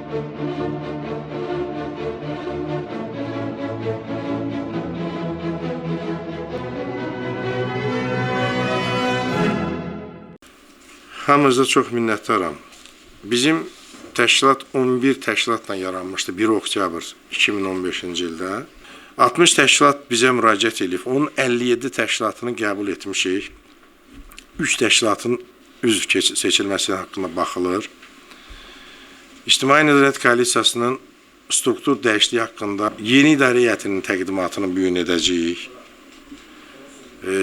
Hamınıza çox minnətdaram. Bizim təşkilat 11 təşkilatla yaranmışdı 1 oktyabr 2015-ci ildə. 60 təşkilat bizə müraciət edib. Onun 57 təşkilatını qəbul etmişik. 3 təşkilatın üzv seçilməsi haqqında baxılır. İctimai Nəzarət Koalisiyasının struktur dəyişikliyi haqqında yeni idarə heyətinin təqdimatını bu gün edəcəyik.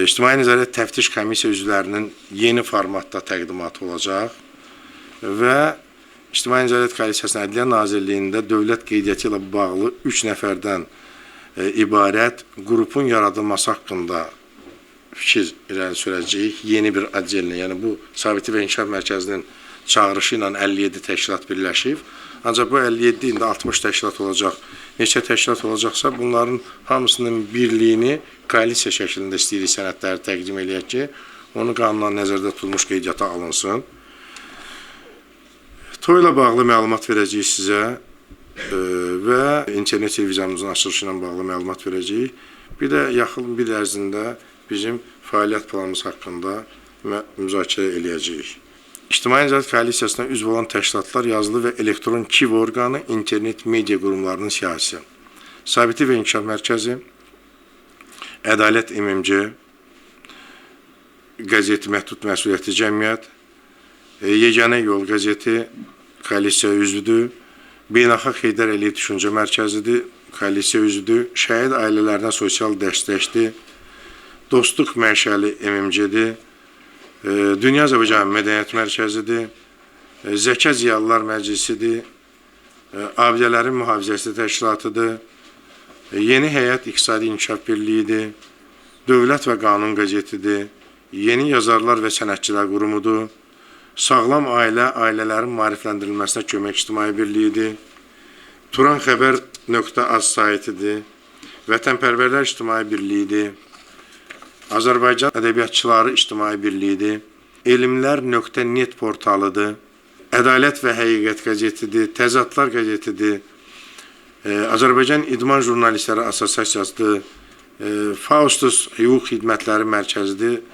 İctimai Nəzarət Təftiş Komissiya üzvlərinin yeni formatda təqdimatı olacaq və İctimai Nəzarət Koalisiyasının Ədliyyə Nazirliyində dövlət qeydiyyatı ilə bağlı 3 nəfərdən ibarət qrupun yaradılması haqqında fikir irəli sürəcəyik. Yeni bir adcellə, yəni bu Sabiti və İnkişaf Mərkəzinin çağırışı ilə 57 təşkilat birləşib. Ancaq bu 57 indi 60 təşkilat olacaq. Neçə təşkilat olacaqsa bunların hamısının birliyini koalisiya şəklində istəyirik sənədləri təqdim eləyək ki, onu qanunla nəzərdə tutulmuş qeydiyyata alınsın. TOY ilə bağlı məlumat verəcəyik sizə və internet televiziyamızın açılışı ilə bağlı məlumat verəcəyik. Bir də yaxın bir ərzində bizim fəaliyyət planımız haqqında müzakirə eləyəcəyik. İctimai Nəzarət Koalisiyasına üzv olan təşkilatlar yazılı və elektron KİV orqanı, internet media qurumlarının siyasisi, Sabiti və İnkişaf Mərkəzi, Ədalət MMC, Qəzeti Məhdud Məsuliyyətli Cəmiyyət, Yeganə Yol Qəzeti koalisiya üzvüdür, Beynəlxalq Heydər Əliyev Düşüncə Mərkəzidir, koalisiya üzvüdür, Şəhid Ailələrinə Sosial Dəstəkdir, Dostluq Məşəli MMC-dir, Dünya Azərbaycan Mədəniyyət Mərkəzidir, Zəka Ziyalılar Məclisidir, Abidələrin Mühafizəsi Təşkilatıdır, Yeni Həyat İqtisadi İnkişaf Birliyidir, Dövlət və Qanun Qəzetidir, Yeni Yazarlar və Sənətçilər Qurumudur, Sağlam Ailə, Ailələrin Maarifləndirilməsinə Kömək İctimai Birliyidir, Turanxəbər.az saytidir, Vətənpərvərlər İctimai Birliyidir, Azərbaycan Ədəbiyyatçıları İctimai Birliyidir, Elmlər.net portalıdır, Ədalət və Həqiqət qəzetidir, Təzadlar qəzetidir, Azərbaycan İdman Jurnalistləri Assosiasiyasıdır, Faustus Hüquq Xidmətləri Mərkəzidir,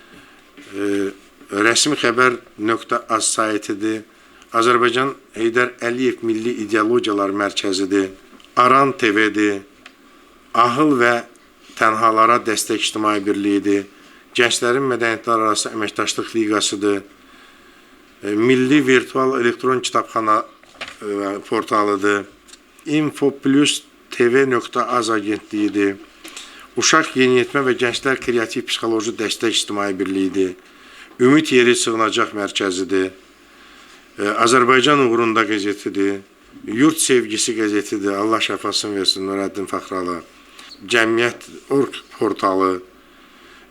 Rəsmi Xəbər.az saytidir, Azərbaycan Heydər Əliyev Milli İdeologiyalar Mərkəzidir, Aran TV-dir, Ahıl və Tənhalara Dəstək İctimai Birliyidir, Gənclərin Mədəniyyətlər Arası Əməkdaşlıq Liqasıdır, Milli Virtual Elektron Kitabxana portalıdır, InfoPlus TV.az agentliyidir, Uşaq Yeniyetmə və Gənclər Kreativ Psixoloji Dəstək İctimai Birliyidir, Ümid Yeri Sığınacaq Mərkəzidir, Azərbaycan Uğrunda qəzetidir, Yurt Sevgisi qəzetidir, Allah şəfasını versin Nurəddin Fəxralı, Cəmiyyət.org portalı,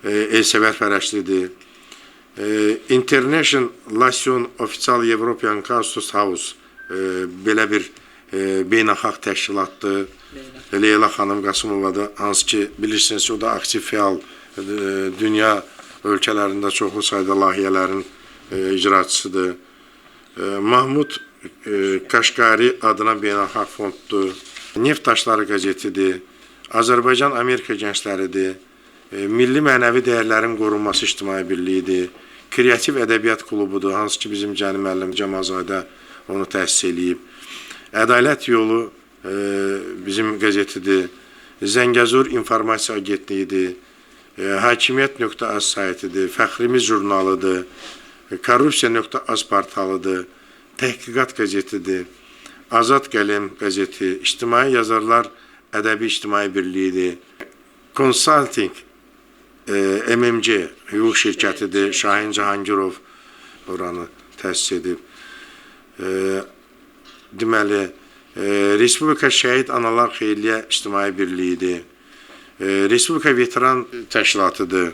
Elsəvər Fərəşlidir, International Official European Custom House belə bir beynəlxalq təşkilatdır. Leyla xanım Qasımovadır, hansı ki bilirsiniz o da aktiv fəal dünya ölkələrində çoxlu sayda layihələrin icraçısıdır. Mahmud Kaşqari adına beynəlxalq fonddur, Neft Daşları qəzetidir, Azərbaycan Amerika Gəncləridir, Milli Mənəvi Dəyərlərin Qorunması İctimai Birliyidir, Kreativ Ədəbiyyat Klubudur, hansı ki bizim Cənim müəllim Cəmazadə onu təsis edib, Ədalət Yolu bizim qəzetidir, Zəngəzur İnformasiya Agentliyidir, Hakimiyyət.az saytidir, Fəxrimiz jurnalıdır, Korrupsiya.az portalıdır, Təhqiqat qəzetidir, Azad Qələm qəzeti, İctimai Yazarlar Ədəbi İctimai Birliyidir, Consulting MMC hüquq şirkətidir, Şahin Cahangirov oranı təsis edib. Deməli, Respublika Şəhid Analar Xeyriyyə İctimai Birliyidir, Respublika Veteran Təşkilatıdır,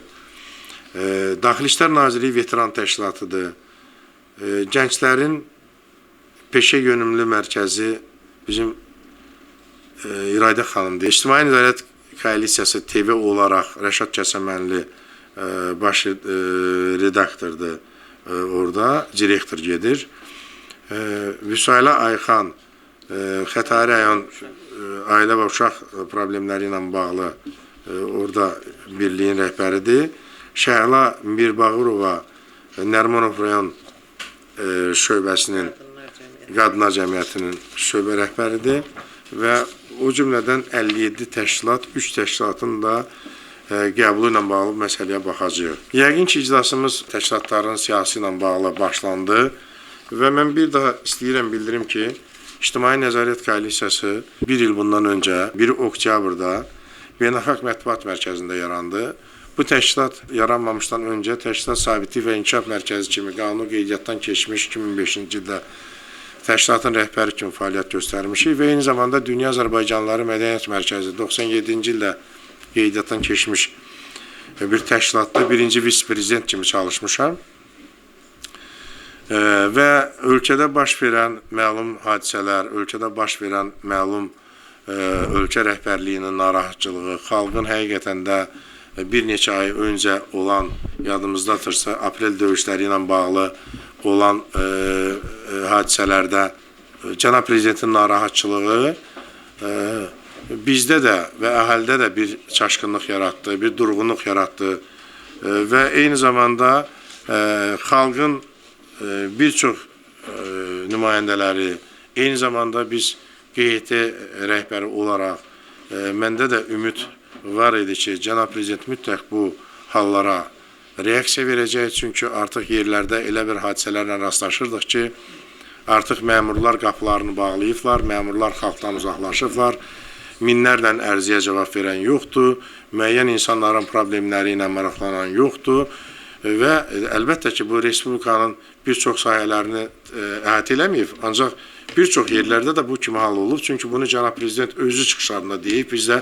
Daxili İşlər Nazirliyi Veteran Təşkilatıdır, Gənclərin Peşə Yönümlü Mərkəzi bizim İradə xanımdır. İctimai Nəzarət Koalisiyası TV olaraq Rəşad Kəsəmənli baş redaktordur, orada direktor gedir. Vüsayla Ayxan Xətai rayon ailə və uşaq problemləri ilə bağlı orada birliyin rəhbəridir. Şəhla Mirbağırova Nərmanov rayon şöbəsinin Qadınlar Cəmiyyətinin şöbə rəhbəridir və o cümlədən 57 təşkilat, 3 təşkilatın da qəbulu ilə bağlı məsələyə baxacağıq. Yəqin ki, iclasımız təşkilatların siyasi ilə bağlı başlandı və mən bir daha istəyirəm bildirim ki, İctimai Nəzarət Koalisiyası bir il bundan öncə, 1 oktyabrda Beynəlxalq Mətbuat Mərkəzində yarandı. Bu təşkilat yaranmamışdan öncə Təşkilat Sabitlik və İnkişaf Mərkəzi kimi qanuni qeydiyyatdan keçmiş 2005-ci ildə təşkilatın rəhbəri kimi fəaliyyət göstərmişik və eyni zamanda Dünya Azərbaycanlıları Mədəniyyət Mərkəzi 97-ci ildə qeydiyyatdan keçmiş bir təşkilatda birinci vice-prezident kimi çalışmışam. Və ölkədə baş verən məlum hadisələr, ölkədə baş verən məlum ölkə rəhbərliyinin narahatçılığı, xalqın həqiqətən də bir neçə ay öncə olan, yadımızdadırsa, aprel döyüşləri ilə bağlı olan hadisələrdə Cənab Prezidentin narahatçılığı bizdə də və əhalidə də bir çaşqınlıq yaratdı, bir durğunluq yaratdı və eyni zamanda xalqın bir çox nümayəndələri, eyni zamanda biz QHT rəhbəri olaraq məndə də ümid var idi ki, Cənab Prezident mütləq bu hallara reaksiya verəcək. Çünki artıq yerlərdə elə bir hadisələrlə rastlaşırdıq ki, artıq məmurlar qapılarını bağlayıblar, məmurlar xalqdan uzaqlaşıblar, minlərlə ərziyə cavab verən yoxdur, müəyyən insanların problemləri ilə maraqlanan yoxdur. Və əlbəttə ki, bu Respublikanın bir çox sahələrini əhatə eləməyib, ancaq bir çox yerlərdə də bu kimi hal olub. Çünki bunu Cənab Prezident özü çıxışlarında deyib, bizdə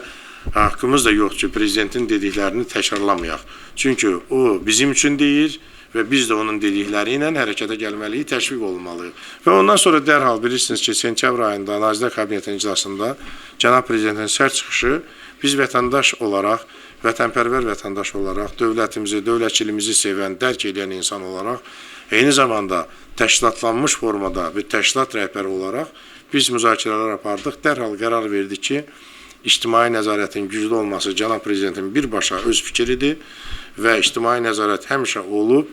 haqqımız da yoxdur ki, Prezidentin dediklərini təkrarlamayaq. Çünki o bizim üçün deyir və biz də onun dedikləri ilə hərəkətə gəlməliyik, təşviq olunmalıyıq. Və ondan sonra dərhal bilirsiniz ki, sentyabr ayında Nazirlər Kabinetinin iclasında Cənab Prezidentin sərt çıxışı biz vətəndaş olaraq, vətənpərvər vətəndaş olaraq, dövlətimizi, dövlətçiliyimizi sevən, dərk edən insan olaraq, eyni zamanda təşkilatlanmış formada bir təşkilat rəhbəri olaraq biz müzakirələr apardıq. Dərhal qərar verdik ki, ictimai nəzarətin güclü olması Cənab Prezidentin birbaşa öz fikridir və ictimai nəzarət həmişə olub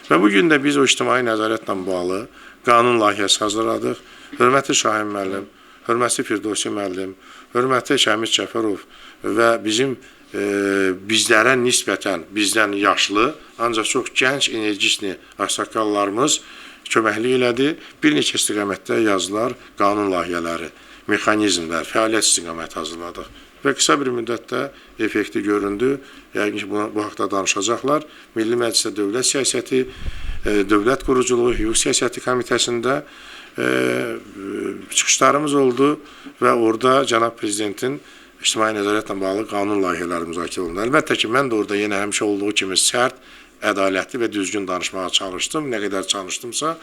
və bugün də biz o ictimai nəzarətlə bağlı qanun layihəsi hazırladıq. Hörmətli Şahin müəllim, hörmətli Firdevsi müəllim, hörmətli Şəmid Cəfərov və bizim bizlərə nisbətən, bizdən yaşlı, ancaq çox gənc, enerjikli ağsaqqallarımız köməklik elədi. Bir neçə istiqamətdə yazılar, qanun layihələri, mexanizmlər, fəaliyyət istiqaməti hazırladıq. Və qısa bir müddətdə effekti göründü. Yəqin ki, bu haqda danışacaqlar. Milli Məclisdə Dövlət Siyasəti, Dövlət Quruculuğu, Hüquq Siyasəti Komitəsində çıxışlarımız oldu və orada Cənab Prezidentin İctimai nəzarətlə bağlı qanun layihələri müzakirə olundu. Əlbəttə ki, mən də orada yenə həmişə olduğu kimi sərt, ədalətli və düzgün danışmağa çalışdım. Nə qədər çalışdımsa,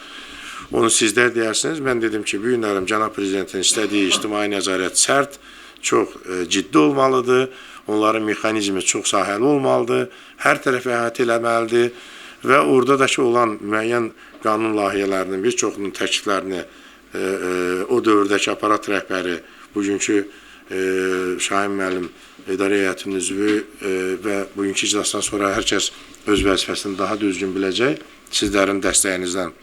onu sizlər deyərsiniz. Mən dedim ki, bu günlərim Cənab Prezidentin istədiyi ictimai nəzarət sərt, çox ciddi olmalıdır. Onların mexanizmi çox sahəli olmalıdır. Hər tərəfi əhatə eləməlidir və orada da ki, olan müəyyən qanun layihələrinin bir çoxunun təkliflərini o dövrdəki aparat rəhbəri, bugünkü Şahin müəllim, idarə heyətinin üzvü və bugünkü iclasdan sonra hər kəs öz vəzifəsini daha düzgün biləcək, sizlərin dəstəyinizdən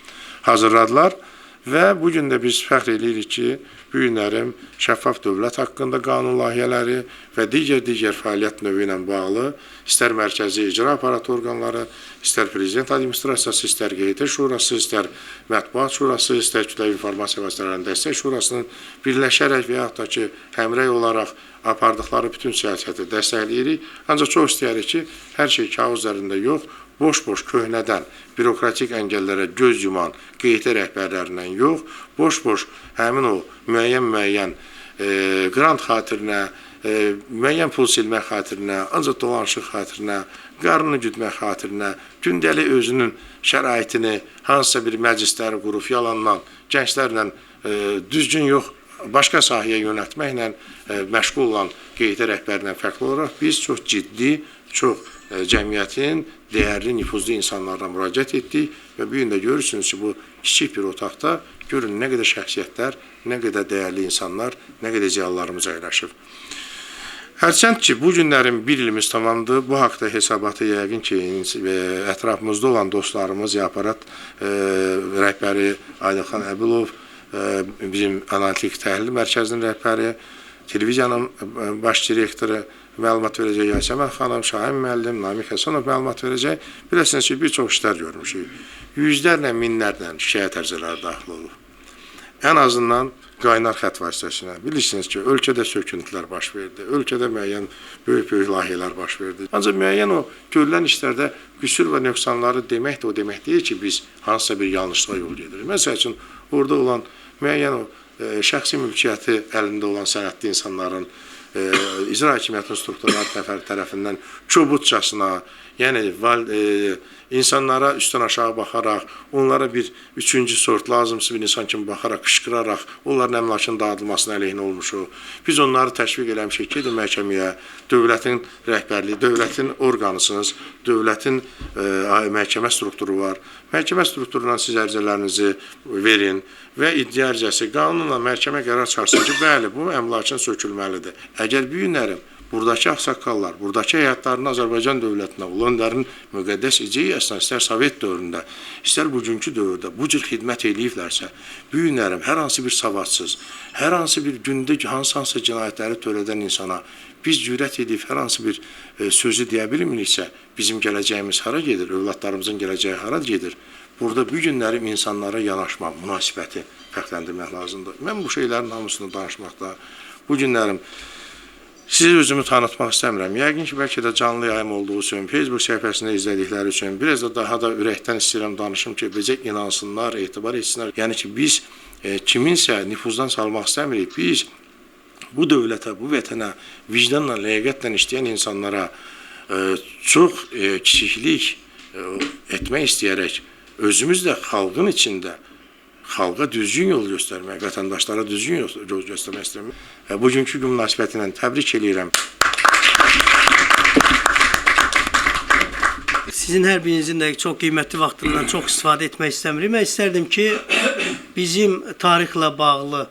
hazırladılar və bugün də biz fəxr edirik ki, bu günlərim şəffaf dövlət haqqında qanun layihələri və digər fəaliyyət növü ilə bağlı istər mərkəzi icra aparat orqanları, istər Prezident Administrasiyası, istər QHT Şurası, istər Mətbuat Şurası, istər Kütləvi İnformasiya Vasitələrinin Dəstək Şurasının birləşərək və yaxud da ki, həmrəy olaraq apardıqları bütün siyasəti dəstəkləyirik. Ancaq çox istəyirik ki, hər şey kağız üzərində yox, boş-boş köhnədən bürokratik əngəllərə göz yuman QHT rəhbərlərindən yox, boş-boş həmin o müəyyən qrant xatirinə, müəyyən pul silmək xatirinə, ancaq dolanışıq xatirinə, qarnını güdmək xatirinə, gündəlik özünün şəraitini hansısa bir məclisləri qurub yalandan gənclərlə düzgün yox, başqa sahəyə yönəltməklə məşğul olan QHT rəhbərindən fərqli olaraq biz çox ciddi, çox cəmiyyətin dəyərli, nüfuzlu insanlarına müraciət etdik və bu gün də görürsünüz ki, bu kiçik bir otaqda görün nə qədər şəxsiyyətlər, nə qədər dəyərli insanlar, nə qədər ziyalılarımız əyləşib. Hərçənd ki, bu günlərin bir ilimiz tamamdır. Bu haqda hesabatı yəqin ki, ətrafımızda olan dostlarımız, Aparat rəhbəri Aydınxan Əbilov, bizim analitik təhlil mərkəzinin rəhbəri, televiziyanın baş direktoru məlumat verəcək, Yasəmən xanım, Şahin müəllim, Namiq Həsənov məlumat verəcək. Biləsiniz ki, bir çox işlər görmüşük. Yüzlərlə, minlərlə şikayət ərizələri daxil olub. Ən azından qaynar xətt vasitəsilə. Bilirsiniz ki, ölkədə söküntülər baş verdi, ölkədə müəyyən böyük layihələr baş verdi. Ancaq müəyyən o görülən işlərdə qüsur və nöqsanları demək də o demək deyil ki, biz hansısa bir yanlışlığa yol gedirik. Məsəl üçün, orada olan müəyyən o şəxsi mülkiyyəti əlində olan sənətli insanların icra hakimiyyətinin strukturları tərəfindən çobudcasına, yəni insanlara üstdən aşağı baxaraq, onlara bir üçüncü sort lazımsız bir insan kimi baxaraq, qışqıraraq, onların əmlakının dağıdılmasına əleyhinə olmuşuq. Biz onları təşviq eləmişik ki, məhkəməyə, dövlətin rəhbərliyi, dövlətin orqanısınız, dövlətin məhkəmə strukturu var. Məhkəmə strukturundan siz ərizələrinizi verin və iddia ərizəsi qanunla məhkəmə qərar çıxarsın ki, bəli, bu əmlakın sökülməlidir. Əgər bu günlərim buradakı ağsaqqallar, buradakı həyatlarını Azərbaycan dövlətinə, onların müqəddəs ideyasına, istər Sovet dövründə, istər bugünkü dövrdə bu cür xidmət eləyiblərsə, bu günlərim hər hansı bir savadsız, hər hansı bir gündə hansı cinayətləri törədən insana biz cürət edib hər hansı bir sözü deyə bilmiriksə, bizim gələcəyimiz hara gedir, övladlarımızın gələcəyi hara gedir? Burada bu günlərim insanlara yanaşma, münasibəti fərqləndirmək lazımdır. Mən bu şeylərin hamısını danışmaqda, bu günlərim sizi özümü tanıtmaq istəmirəm. Yəqin ki, bəlkə də canlı yayım olduğu üçün, Facebook səhifəsində izlədikləri üçün biraz da daha da ürəkdən istəyirəm danışım ki, bizə inansınlar, etibar etsinlər. Yəni ki, biz kiminsə nüfuzdan salmaq istəmirik. Biz bu dövlətə, bu vətənə vicdanla, ləyaqətlə işləyən insanlara çox kiçiklik etmək istəyərək, özümüz də xalqın içində xalqa düzgün yol göstərmək, vətəndaşlara düzgün yol göstərmək istəyirəm. Bugünkü gün münasibəti ilə təbrik edirəm. Sizin hər birinizin də çox qiymətli vaxtından çox istifadə etmək istəmirim. Mən istərdim ki, bizim tarixlə bağlı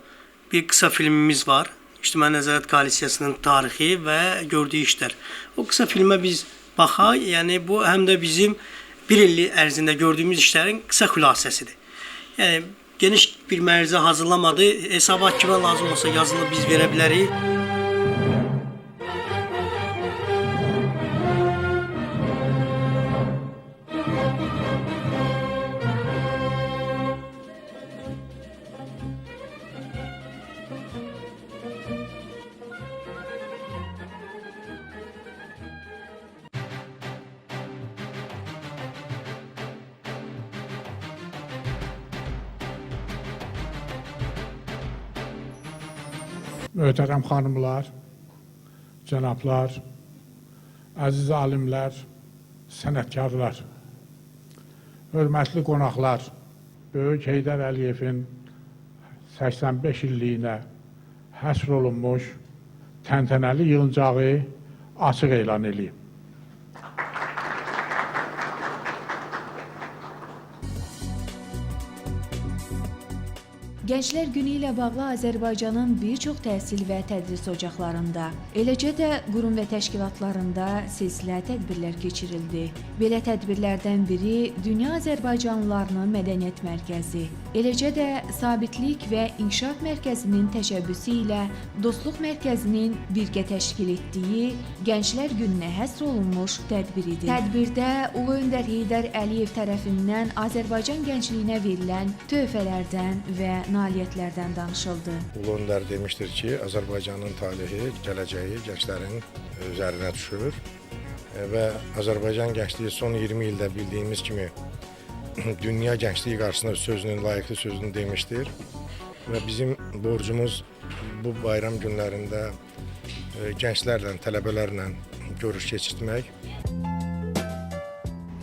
bir qısa filmimiz var. İctimai Nəzarət Koalisiyasının tarixi və gördüyü işlər. O qısa filmə biz baxaq, yəni bu həm də bizim bir illik ərzində gördüyümüz işlərin qısa xülasəsidir. Yəni, geniş bir mərizə hazırlamadı. Hesabat kimə lazım olsa yazılı biz verə bilərik. Möhtərəm xanımlar, cənablar, əziz alimlər, sənətkarlar, hörmətli qonaqlar, Böyük Heydər Əliyevin 85 illiyinə həsr olunmuş təntənəli yığıncağı açıq elan edeyim. Gənclər Günü ilə bağlı Azərbaycanın bir çox təhsil və tədris ocaqlarında, eləcə də qurum və təşkilatlarında silsilə tədbirlər keçirildi. Belə tədbirlərdən biri Dünya Azərbaycanlılarının Mədəniyyət Mərkəzi, eləcə də Sabitlik və İnkişaf Mərkəzinin təşəbbüsü ilə Dostluq Mərkəzinin birgə təşkil etdiyi Gənclər Gününə həsr olunmuş tədbir idi. Tədbirdə Ulu Öndər Heydər Əliyev tərəfindən Azərbaycan gəncliyinə verilən töhfələrdən və nailiyyətlərdən danışıldı. Ulu Öndər demişdir ki, Azərbaycanın talehi, gələcəyi gənclərin üzərinə düşür və Azərbaycan gəncliyi son 20 ildə bildiyimiz kimi dünya gəncliyi qarşısında sözünün, layiqli sözünü demişdir və bizim borcumuz bu bayram günlərində gənclərlə, tələbələrlə görüş keçirtmək.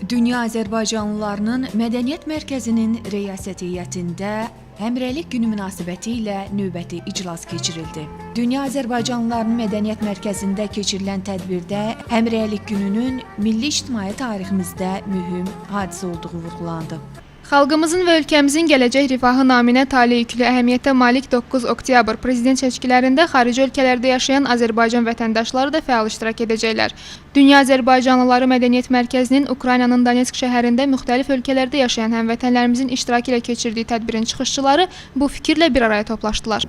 Dünya Azərbaycanlılarının Mədəniyyət Mərkəzinin riyasət heyətində Həmrəylik günü münasibətilə növbəti iclas keçirildi. Dünya Azərbaycanlılarının Mədəniyyət Mərkəzində keçirilən tədbirdə Həmrəylik gününün milli ictimai tariximizdə mühüm hadisə olduğu vurğulandı. Xalqımızın və ölkəmizin gələcək rifahı naminə tale yüklü əhəmiyyətə malik 9 oktyabr prezident seçkilərində xarici ölkələrdə yaşayan Azərbaycan vətəndaşları da fəal iştirak edəcəklər. Dünya Azərbaycanlıları Mədəniyyət Mərkəzinin Ukraynanın Donetsk şəhərində müxtəlif ölkələrdə yaşayan həmvətənlərimizin iştirakı ilə keçirdiyi tədbirin çıxışçıları bu fikirlə bir araya toplaşdılar.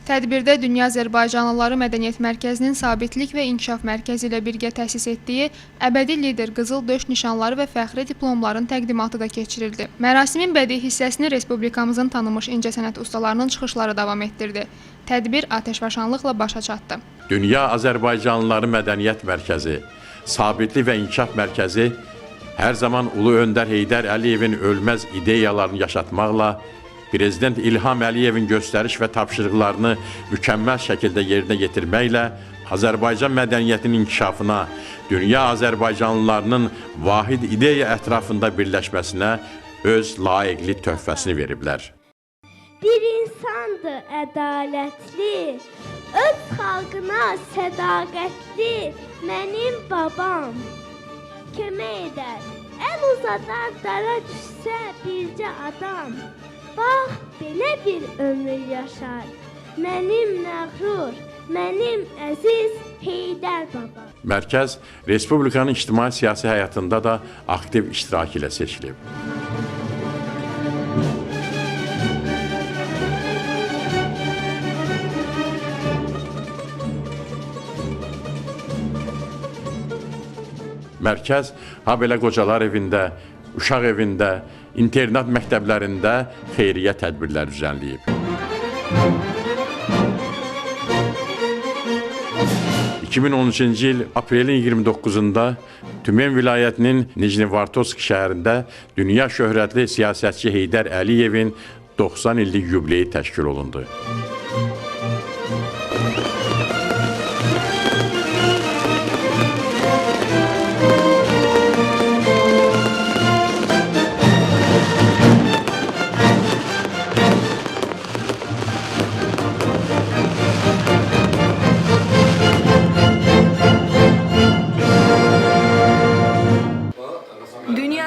Tədbirdə Dünya Azərbaycanlıları Mədəniyyət Mərkəzinin Sabitlik və İnkişaf Mərkəzi ilə birgə təsis etdiyi əbədi lider qızıl döş nişanları və fəxri diplomların təqdimatı da keçirildi. Mərasimin bədii hissəsini Respublikamızın tanınmış incəsənət ustalarının çıxışları davam etdirdi. Tədbir atəşfəşanlıqla başa çatdı. Dünya Azərbaycanlıları Mədəniyyət Mərkəzi, Sabitlik və İnkişaf Mərkəzi hər zaman Ulu Öndər Heydər Əliyevin ölməz ideyalarını yaşatmaqla Prezident İlham Əliyevin göstəriş və tapşırıqlarını mükəmməl şəkildə yerinə yetirməklə Azərbaycan mədəniyyətinin inkişafına, dünya Azərbaycanlılarının vahid ideya ətrafında birləşməsinə öz layiqli töhfəsini veriblər. Bir insandır ədalətli, öz xalqına sədaqətli, mənim babam. Kömək edər, əl uzadar dara düşsə bircə adam. Bax, belə bir ömür yaşar, mənim məğrur, mənim əziz Heydər baba. Mərkəz, Respublikanın ictimai-siyasi həyatında da aktiv iştirak ilə seçilib. Mərkəz, habelə qocalar evində, uşaq evində, internat məktəblərində xeyriyyə tədbirlər düzənləyib. 2013-cü il aprelin 29-da Tümen vilayətinin Nijnevartovsk şəhərində dünya şöhrətli siyasətçi Heydər Əliyevin 90 illik yubileyi təşkil olundu.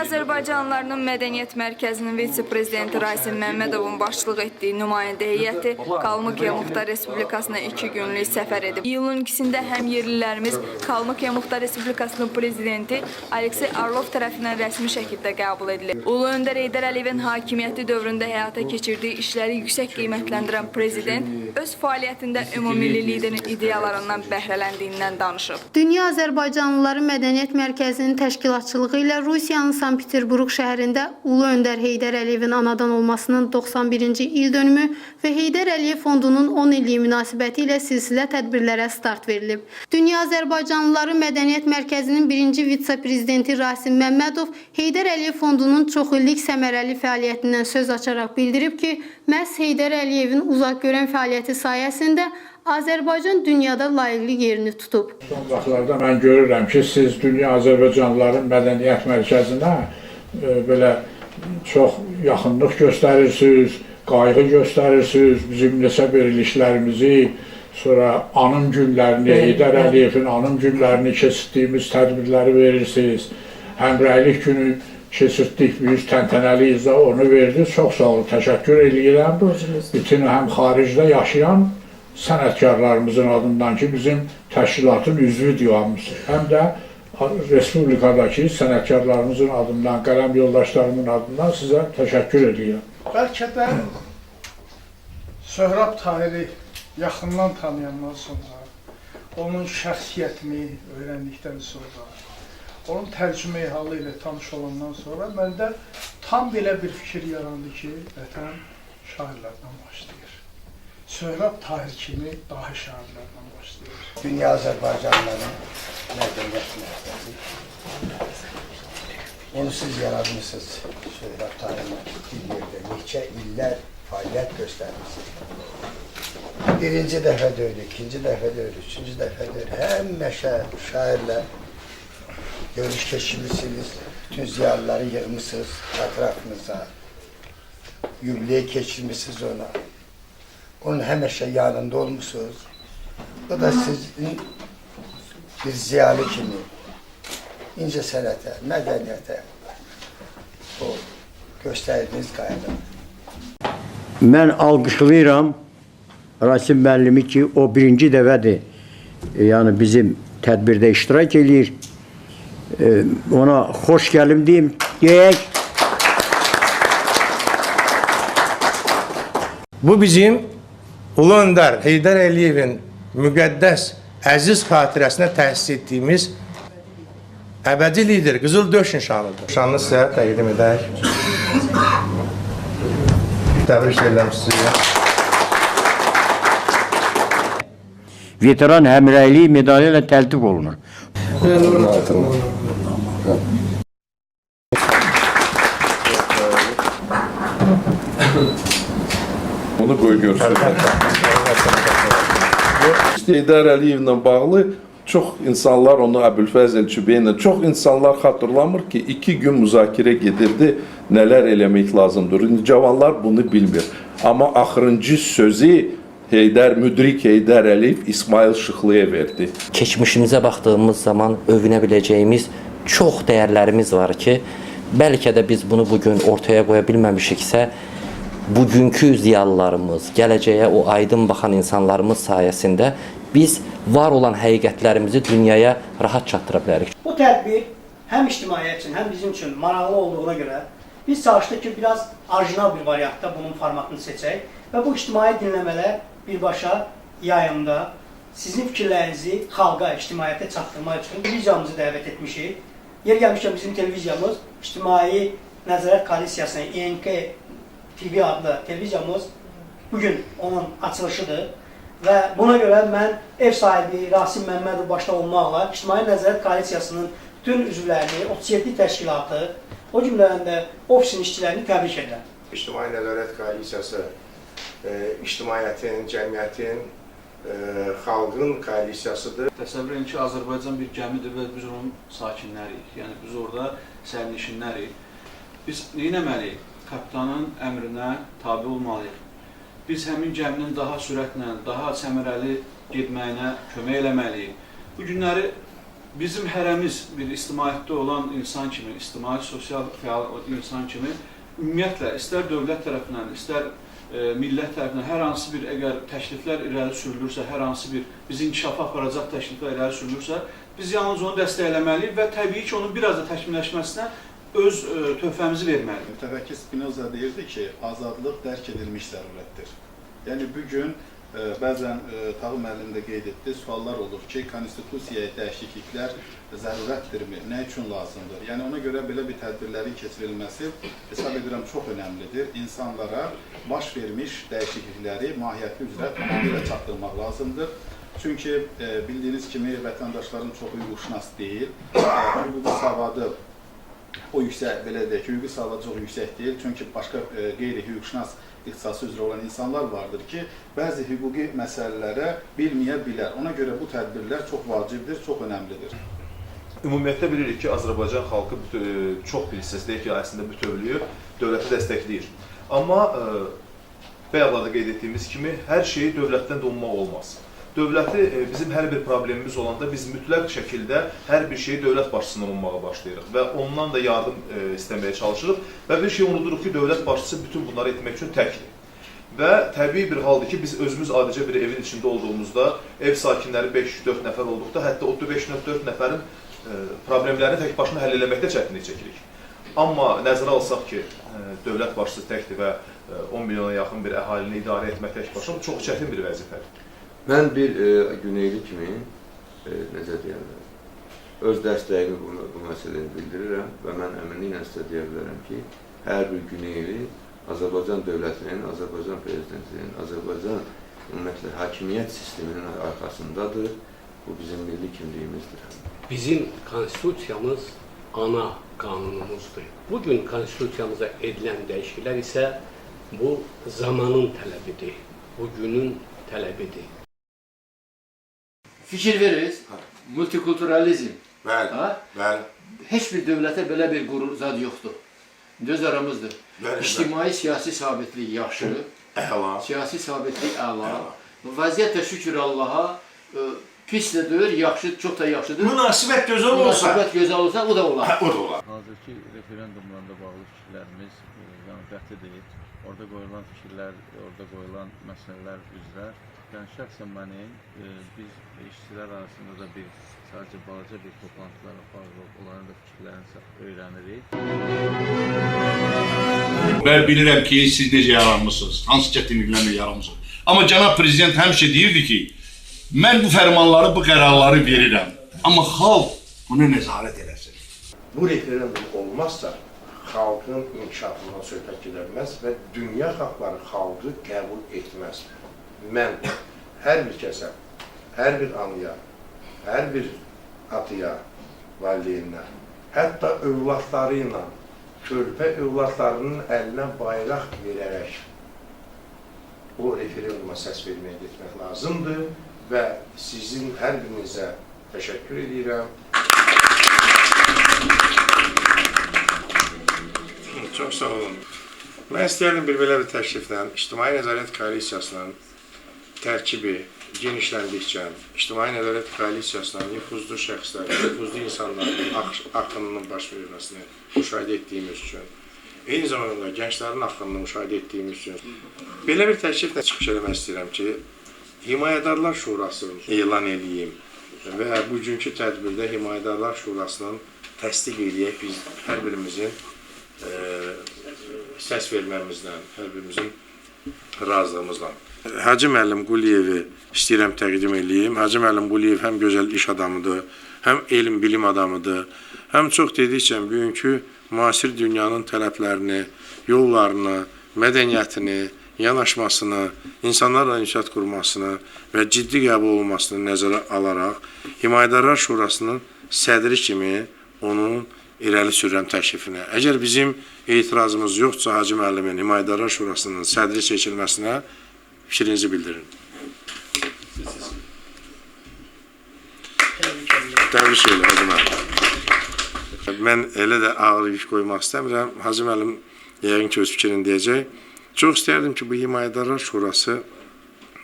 Azərbaycanlılarının Mədəniyyət Mərkəzinin vitse-prezidenti Rasim Məmmədovun başçılıq etdiyi nümayəndə heyəti Kalmıkiya Muxtar Respublikasına 2 günlük səfər edib. İyulun 2-sində həm yerlilərimiz Kalmıkiya Muxtar Respublikasının prezidenti Aleksey Orlov tərəfindən rəsmi şəkildə qəbul edilib. Ulu Öndər Heydər Əliyevin hakimiyyəti dövründə həyata keçirdiyi işləri yüksək qiymətləndirən prezident öz fəaliyyətində ümumilli liderin ideyalarından bəhrələndiyindən danışıb. Dünya Azərbaycanlıları Mədəniyyət Mərkəzinin təşkilatçılığı ilə Rusiyanın Sankt-Peterburq şəhərində Ulu Öndər Heydər Əliyevin anadan olmasının 91-ci il dönümü və Heydər Əliyev Fondunun 10 illiyi münasibəti ilə silsilə tədbirlərə start verilib. Dünya Azərbaycanlıları Mədəniyyət Mərkəzinin 1-ci vitse-prezidenti Rasim Məmmədov Heydər Əliyev Fondunun çoxillik səmərəli fəaliyyətindən söz açaraq bildirib ki, məhz Heydər Əliyevin uzaq görən fəaliyyəti sayəsində Azərbaycan dünyada layiqli yerini tutub. Son vaxtlarda mən görürəm ki, siz Dünya Azərbaycanlıların Mədəniyyət Mərkəzinə belə çox yaxınlıq göstərirsiniz, qayğı göstərirsiniz, bizim neçə verilişlərimizi, sonra anım günlərini, Heydər Əliyevin anım günlərini keçirdiyimiz tədbirləri verirsiniz. Həmrəylik günü keçirtdik, biz təntənəli izlə onu verdiniz. Çox sağ olun, təşəkkür edirəm. Bütün həm xaricdə yaşayan sənətkarlarımızın adından ki, bizim təşkilatın üzvü diyoruz. Həm də Respublikadakı sənətkarlarımızın adından, qələm yoldaşlarımın adından sizə təşəkkür edirəm. Bəlkə də Söhrab Tahiri yaxından tanıyandan sonra, onun şəxsiyyətini öyrəndikdən sonra, onun tərcümeyi halı ilə tanış olandan sonra məndə tam belə bir fikir yarandı ki, vətən şairlərdən başlayır. Söhrab Tahir kimi daha şairlərdən başlayır. Dünya Azərbaycanlıların Mədəniyyət Mərkəzi. Onu siz yaratmışsınız. Söhrab Tahir'in bir yerdə neçə illər fəaliyyət göstərmişsiniz. Birinci dəfə deyil, ikinci dəfə deyil, üçüncü dəfə deyil. Həmişə şairlə görüş keçirmişsiniz. Bütün ziyalıları yığmışsınız ətrafınıza. yubileyi keçirmişsiniz ona. Onun həmişə yanında olmuşsunuz. O da sizin bir ziyalı kimi incə sənətə, mədəniyyətə o göstərdiyiniz qayda. Mən alqışlayıram Rasim müəllimi ki, o birinci dəfədir, yəni bizim tədbirdə iştirak edir. Ona xoş gəlim deyək. Bu bizim Ulu Öndər Heydər Əliyevin müqəddəs, əziz xatirəsinə təsis etdiyimiz əbədi lider, qızıl döş nişanıdır. Nişanını sizə təqdim edək. Təbrik edirəm sizi. Veteran həmrəyliyi medalı ilə təltif olunur. Onu qoy görsün. Heydər Əliyevlə bağlı çox insanlar onu Əbülfəzl Çübeylə, çox insanlar xatırlamır ki, 2 gün müzakirə gedirdi, nələr eləmək lazımdır. Cavanlar bunu bilmir. Amma axırıncı sözü müdrik Heydər Əliyev İsmail Şıxlıya verdi. Keçmişimizə baxdığımız zaman övünə biləcəyimiz çox dəyərlərimiz var ki, bəlkə də biz bunu bugün ortaya qoya bilməmişiksə, bugünkü ziyalılarımız, gələcəyə o aydın baxan insanlarımız sayəsində biz var olan həqiqətlərimizi dünyaya rahat çatdıra bilərik. Bu tədbir həm ictimaiyyət üçün, həm bizim üçün maraqlı olduğuna görə biz çalışdıq ki, biraz orijinal bir variantda bunun formatını seçək və bu ictimai dinləmələr birbaşa yayımda sizin fikirlərinizi xalqa, ictimaiyyətə çatdırmaq üçün televiziyamızı dəvət etmişik. Yer gəlmişkən bizim televiziyamız İctimai Nəzarət Koalisiyasına İNK TV adlı televiziyamız bugün onun açılışıdır və buna görə mən ev sahibi Rasim Məmmədov başda olmaqla İctimai Nəzarət Koalisiyasının bütün üzvlərini, 37 təşkilatı, o cümlədən də ofisin işçilərini təbrik edirəm. İctimai Nəzarət Koalisiyası ictimaiyyətin, cəmiyyətin, xalqın koalisiyasıdır. Təsəvvür edin ki, Azərbaycan bir gəmidir və biz onun sakinləriyik. Yəni biz orada sərnişinlərik. Biz nə etməliyik? Kapitanın əmrinə tabi olmalıyıq. Biz həmin gəminin daha sürətlə, daha səmərəli getməyinə kömək eləməliyik. Bu günləri bizim hərəmiz bir ictimaiyyətdə olan insan kimi, ictimai, sosial fəal insan kimi ümumiyyətlə, istər dövlət tərəfindən, istər millət tərəfindən hər hansı bir əgər təkliflər irəli sürülürsə, hər hansı bir bizi inkişafa aparacaq təkliflər irəli sürülürsə, biz yalnız onu dəstəkləməliyik və təbii ki, onun biraz da təkmilləşməsinə öz töhfəmizi verməliyik. Mütəfəkkir Spinoza deyirdi ki, azadlıq dərk edilmiş zərurətdir. Yəni, bugün bəzən Tağı müəllim də qeyd etdi, suallar olur ki, konstitusiyaya dəyişikliklər zərurətdirmi, nə üçün lazımdır? Yəni, ona görə belə bir tədbirlərin keçirilməsi, hesab edirəm, çox önəmlidir. İnsanlara baş vermiş dəyişiklikləri mahiyyəti üzrə tamamilə çatdırmaq lazımdır. Çünki bildiyiniz kimi vətəndaşların çoxu hüquqşünas deyil, hüquqi savadı o yüksək, belə deyək ki, hüquqi savadı çox yüksək deyil, çünki başqa qeyri-hüquqşünas ixtisası üzrə olan insanlar vardır ki, bəzi hüquqi məsələlərə bilməyə bilər. Ona görə bu tədbirlər çox vacibdir, çox önəmlidir. Ümumiyyətlə bilirik ki, Azərbaycan xalqı çox bir hissəsi deyək ki, əslində bütövlüyü dövləti dəstəkləyir. Amma bayaqlarda qeyd etdiyimiz kimi, hər şeyi dövlətdən də ummaq olmaz. Dövləti, bizim hər bir problemimiz olanda biz mütləq şəkildə hər bir şeyi dövlət başçısından ummağa başlayırıq və ondan da yardım istəməyə çalışırıq və bir şey unuduruq ki, dövlət başçısı bütün bunları etmək üçün təkdir. Və təbii bir haldır ki, biz özümüz adicə bir evin içində olduğumuzda, ev sakinləri 504 nəfər olduqda, hətta o 504 nəfərin problemlərini tək başına həll eləməkdə çətinlik çəkirik. Amma nəzərə alsaq ki, dövlət başçısı təkdir və 10 milyona yaxın bir əhalini idarə etmək tək başına çox çətin bir vəzifədir. Mən bir güneyli kimi, necə deyərlər, öz dəstəyimi bu məsələyə bildirirəm və mən əminliklə sizə deyə bilərəm ki, hər bir güneyli Azərbaycan dövlətinin, Azərbaycan prezidentinin, Azərbaycan ümumiyyətlə hakimiyyət sisteminin arxasındadır. Bu bizim milli kimliyimizdir. Bizim konstitusiyamız ana qanunumuzdur. Bugün konstitusiyamıza edilən dəyişikliklər isə bu zamanın tələbidir, bugünün tələbidir. Fikir veririz, multikulturalizm. Bəli. Heç bir dövlətə belə bir qurur zad yoxdur. Göz aramızdır. İctimai siyasi sabitlik yaxşı. Əla. Siyasi sabitlik əla. Vəziyyət də şükür Allaha pis də deyil, yaxşı, çox da yaxşıdır. Münasibət gözəl olsa. Münasibət gözəl olsa, o da olar. O da olar. Hazırki referendumlarla bağlı fikirlərimiz yəni qətidir. Orada qoyulan fikirlər, orada qoyulan məsələlər üzrə. Yəni şəxsən mənim, biz işçilər arasında da sadəcə balaca bir toplantılar aparırıq, onların da fikirlərini öyrənirik. Ben bilirəm ki, siz necə yaranmışsınız, hansı çətinliklərlə yaranmışsınız. Amma cənab prezident həmişə deyirdi ki, mən bu fərmanları, bu qərarları verirəm. Amma xalq bunu nəzarət eləsin. Bu referendum olmazsa xalqın inkişafından söhbət gedilməz və dünya xalqları xalqı qəbul etməz. Mən hər bir kəsə, hər bir anıya, hər bir atıya, valideyninə, hətta övladları ilə, körpə övladlarının əlinə bayraq verərək o referenduma səs verməyə getmək lazımdır və sizin hər birinizə təşəkkür edirəm. Çox sağ olun. Mən istəyərdim belə bir təkliflə İctimai Nəzarət Koalisiyasının tərkibi genişləndikcə, İctimai Nəzarət Koalisiyasının nüfuzlu şəxslərin, nüfuzlu insanların axınının baş verməsini müşahidə etdiyimiz üçün, eyni zamanda gənclərin axınını müşahidə etdiyimiz üçün belə bir təkliflə çıxış eləmək istəyirəm ki, Himayədarlar Şurasını elan edeyim və bugünkü tədbirdə Himayədarlar Şurasının təsdiq edək biz hər birimizin səs verməmizlə, hər birimizin razılığımızla. Hacı müəllim Quliyevi istəyirəm təqdim edeyim. Hacı müəllim Quliyev həm gözəl iş adamıdır, həm elm, bilim adamıdır, həm çox dedikcə bugünkü müasir dünyanın tələblərini, yollarını, mədəniyyətini, yanaşmasını, insanlarla ünsiyyət qurmasını və ciddi qəbul olunmasını nəzərə alaraq Himayədarlar Şurasının sədri kimi onun irəli sürürəm təklifini. Əgər bizim etirazımız yoxdursa Hacı müəllimin Himayədarlar Şurasının sədri seçilməsinə fikrinizi bildirin. Təbrik edirəm Hacı müəllim. Mən elə də ağır yük qoymaq istəmirəm. Hacı müəllim yəqin ki öz fikrini deyəcək. Çox istərdim ki bu Himayədarlar Şurası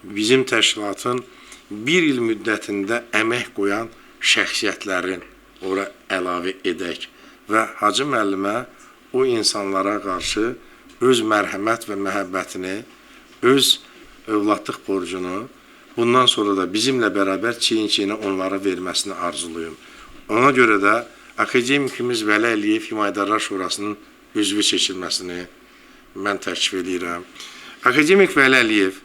bizim təşkilatın bir il müddətində əmək qoyan şəxsiyyətlərin ora əlavə edək və Hacı müəllimə o insanlara qarşı öz mərhəmət və məhəbbətini, öz övladlıq borcunu bundan sonra da bizimlə bərabər çiyin-çiyinə onlara verməsini arzuluyum. Ona görə də akademikimiz Vəli Əliyev Himayədarlar Şurasının üzvü seçilməsini mən təklif edirəm. Akademik Vəli Əliyev,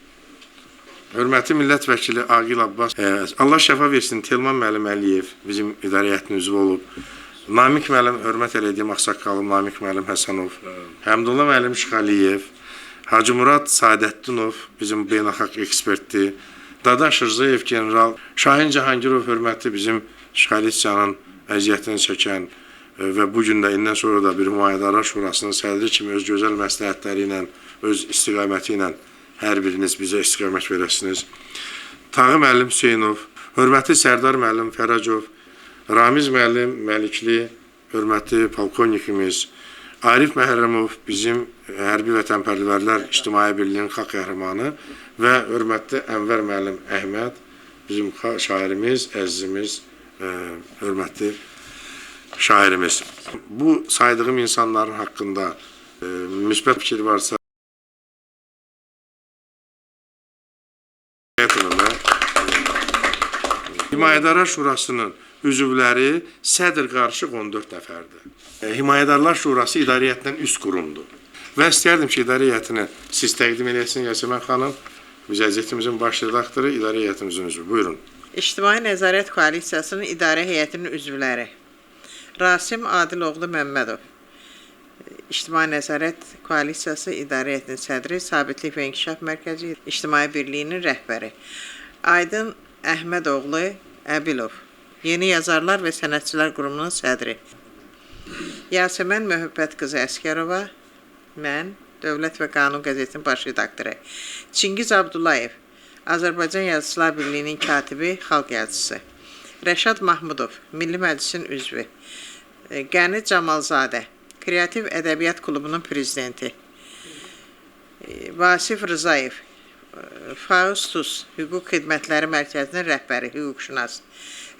hörmətli millət vəkili Aqil Abbas, Allah şəfa versin, Telman müəllim Əliyev bizim idarə heyətinin üzvü olub. Namik müəllim, hörmət elədiyim ağsaqqalım Namik müəllim Həsənov, Həmdullah müəllim Şıxaliyev, Hacı Murad Sadətdinov bizim beynəlxalq ekspertdir, Dadaş Rzayev general, Şahin Cahangirov hörmətli bizim koalisiyanın əziyyətini çəkən və bugün də indən sonra da bir Himayədarlar Şurasının sədri kimi öz gözəl məsləhətləri ilə, öz istiqaməti ilə hər biriniz bizə istiqamət verəsiniz. Tağı müəllim Hüseynov, hörmətli Sərdar müəllim Fərəcov, Ramiz müəllim Məlikli, hörmətli polkovnikimiz, Arif Məhərrəmov bizim Hərbi Vətənpərvərlər İctimai Birliyinin xalq qəhrəmanı və hörmətli Ənvər müəllim Əhməd bizim şairimiz, əzizimiz, hörmətli şairimiz. Bu saydığım insanların haqqında müsbət fikir varsa Himayədarlar Şurasının üzvləri sədr qarışıq 14 nəfərdir. Himayədarlar Şurası idarə heyətindən üst qurumdur. Və istərdim ki, idarə heyətini siz təqdim edəsiniz Yasəmən xanım, biz əziyyətimizin baş redaktoru, idarə heyətimizin üzvü. Buyurun. İctimai Nəzarət Koalisiyasının idarə heyətinin üzvləri Rasim Adiloğlu Məmmədov, İctimai Nəzarət Koalisiyası idarə heyətinin sədri, Sabitlik və İnkişaf Mərkəzi İctimai Birliyinin rəhbəri Aydın Əhmədoğlu Əbilov, Yeni Yazarlar və Sənətçilər Qurumunun sədri Yasəmən Möhəbbət qızı Əskərova, mən Dövlət və Qanun qəzetinin baş redaktoru Çingiz Abdullayev, Azərbaycan Yazıçılar Birliyinin katibi, xalq yazıcısı Rəşad Mahmudov, Milli Məclisin üzvü Qəni Camalzadə, Kreativ Ədəbiyyat Klubunun prezidenti. Vasif Rızayev, Faustus Hüquq Xidmətləri Mərkəzinin rəhbəri, hüquqşünas.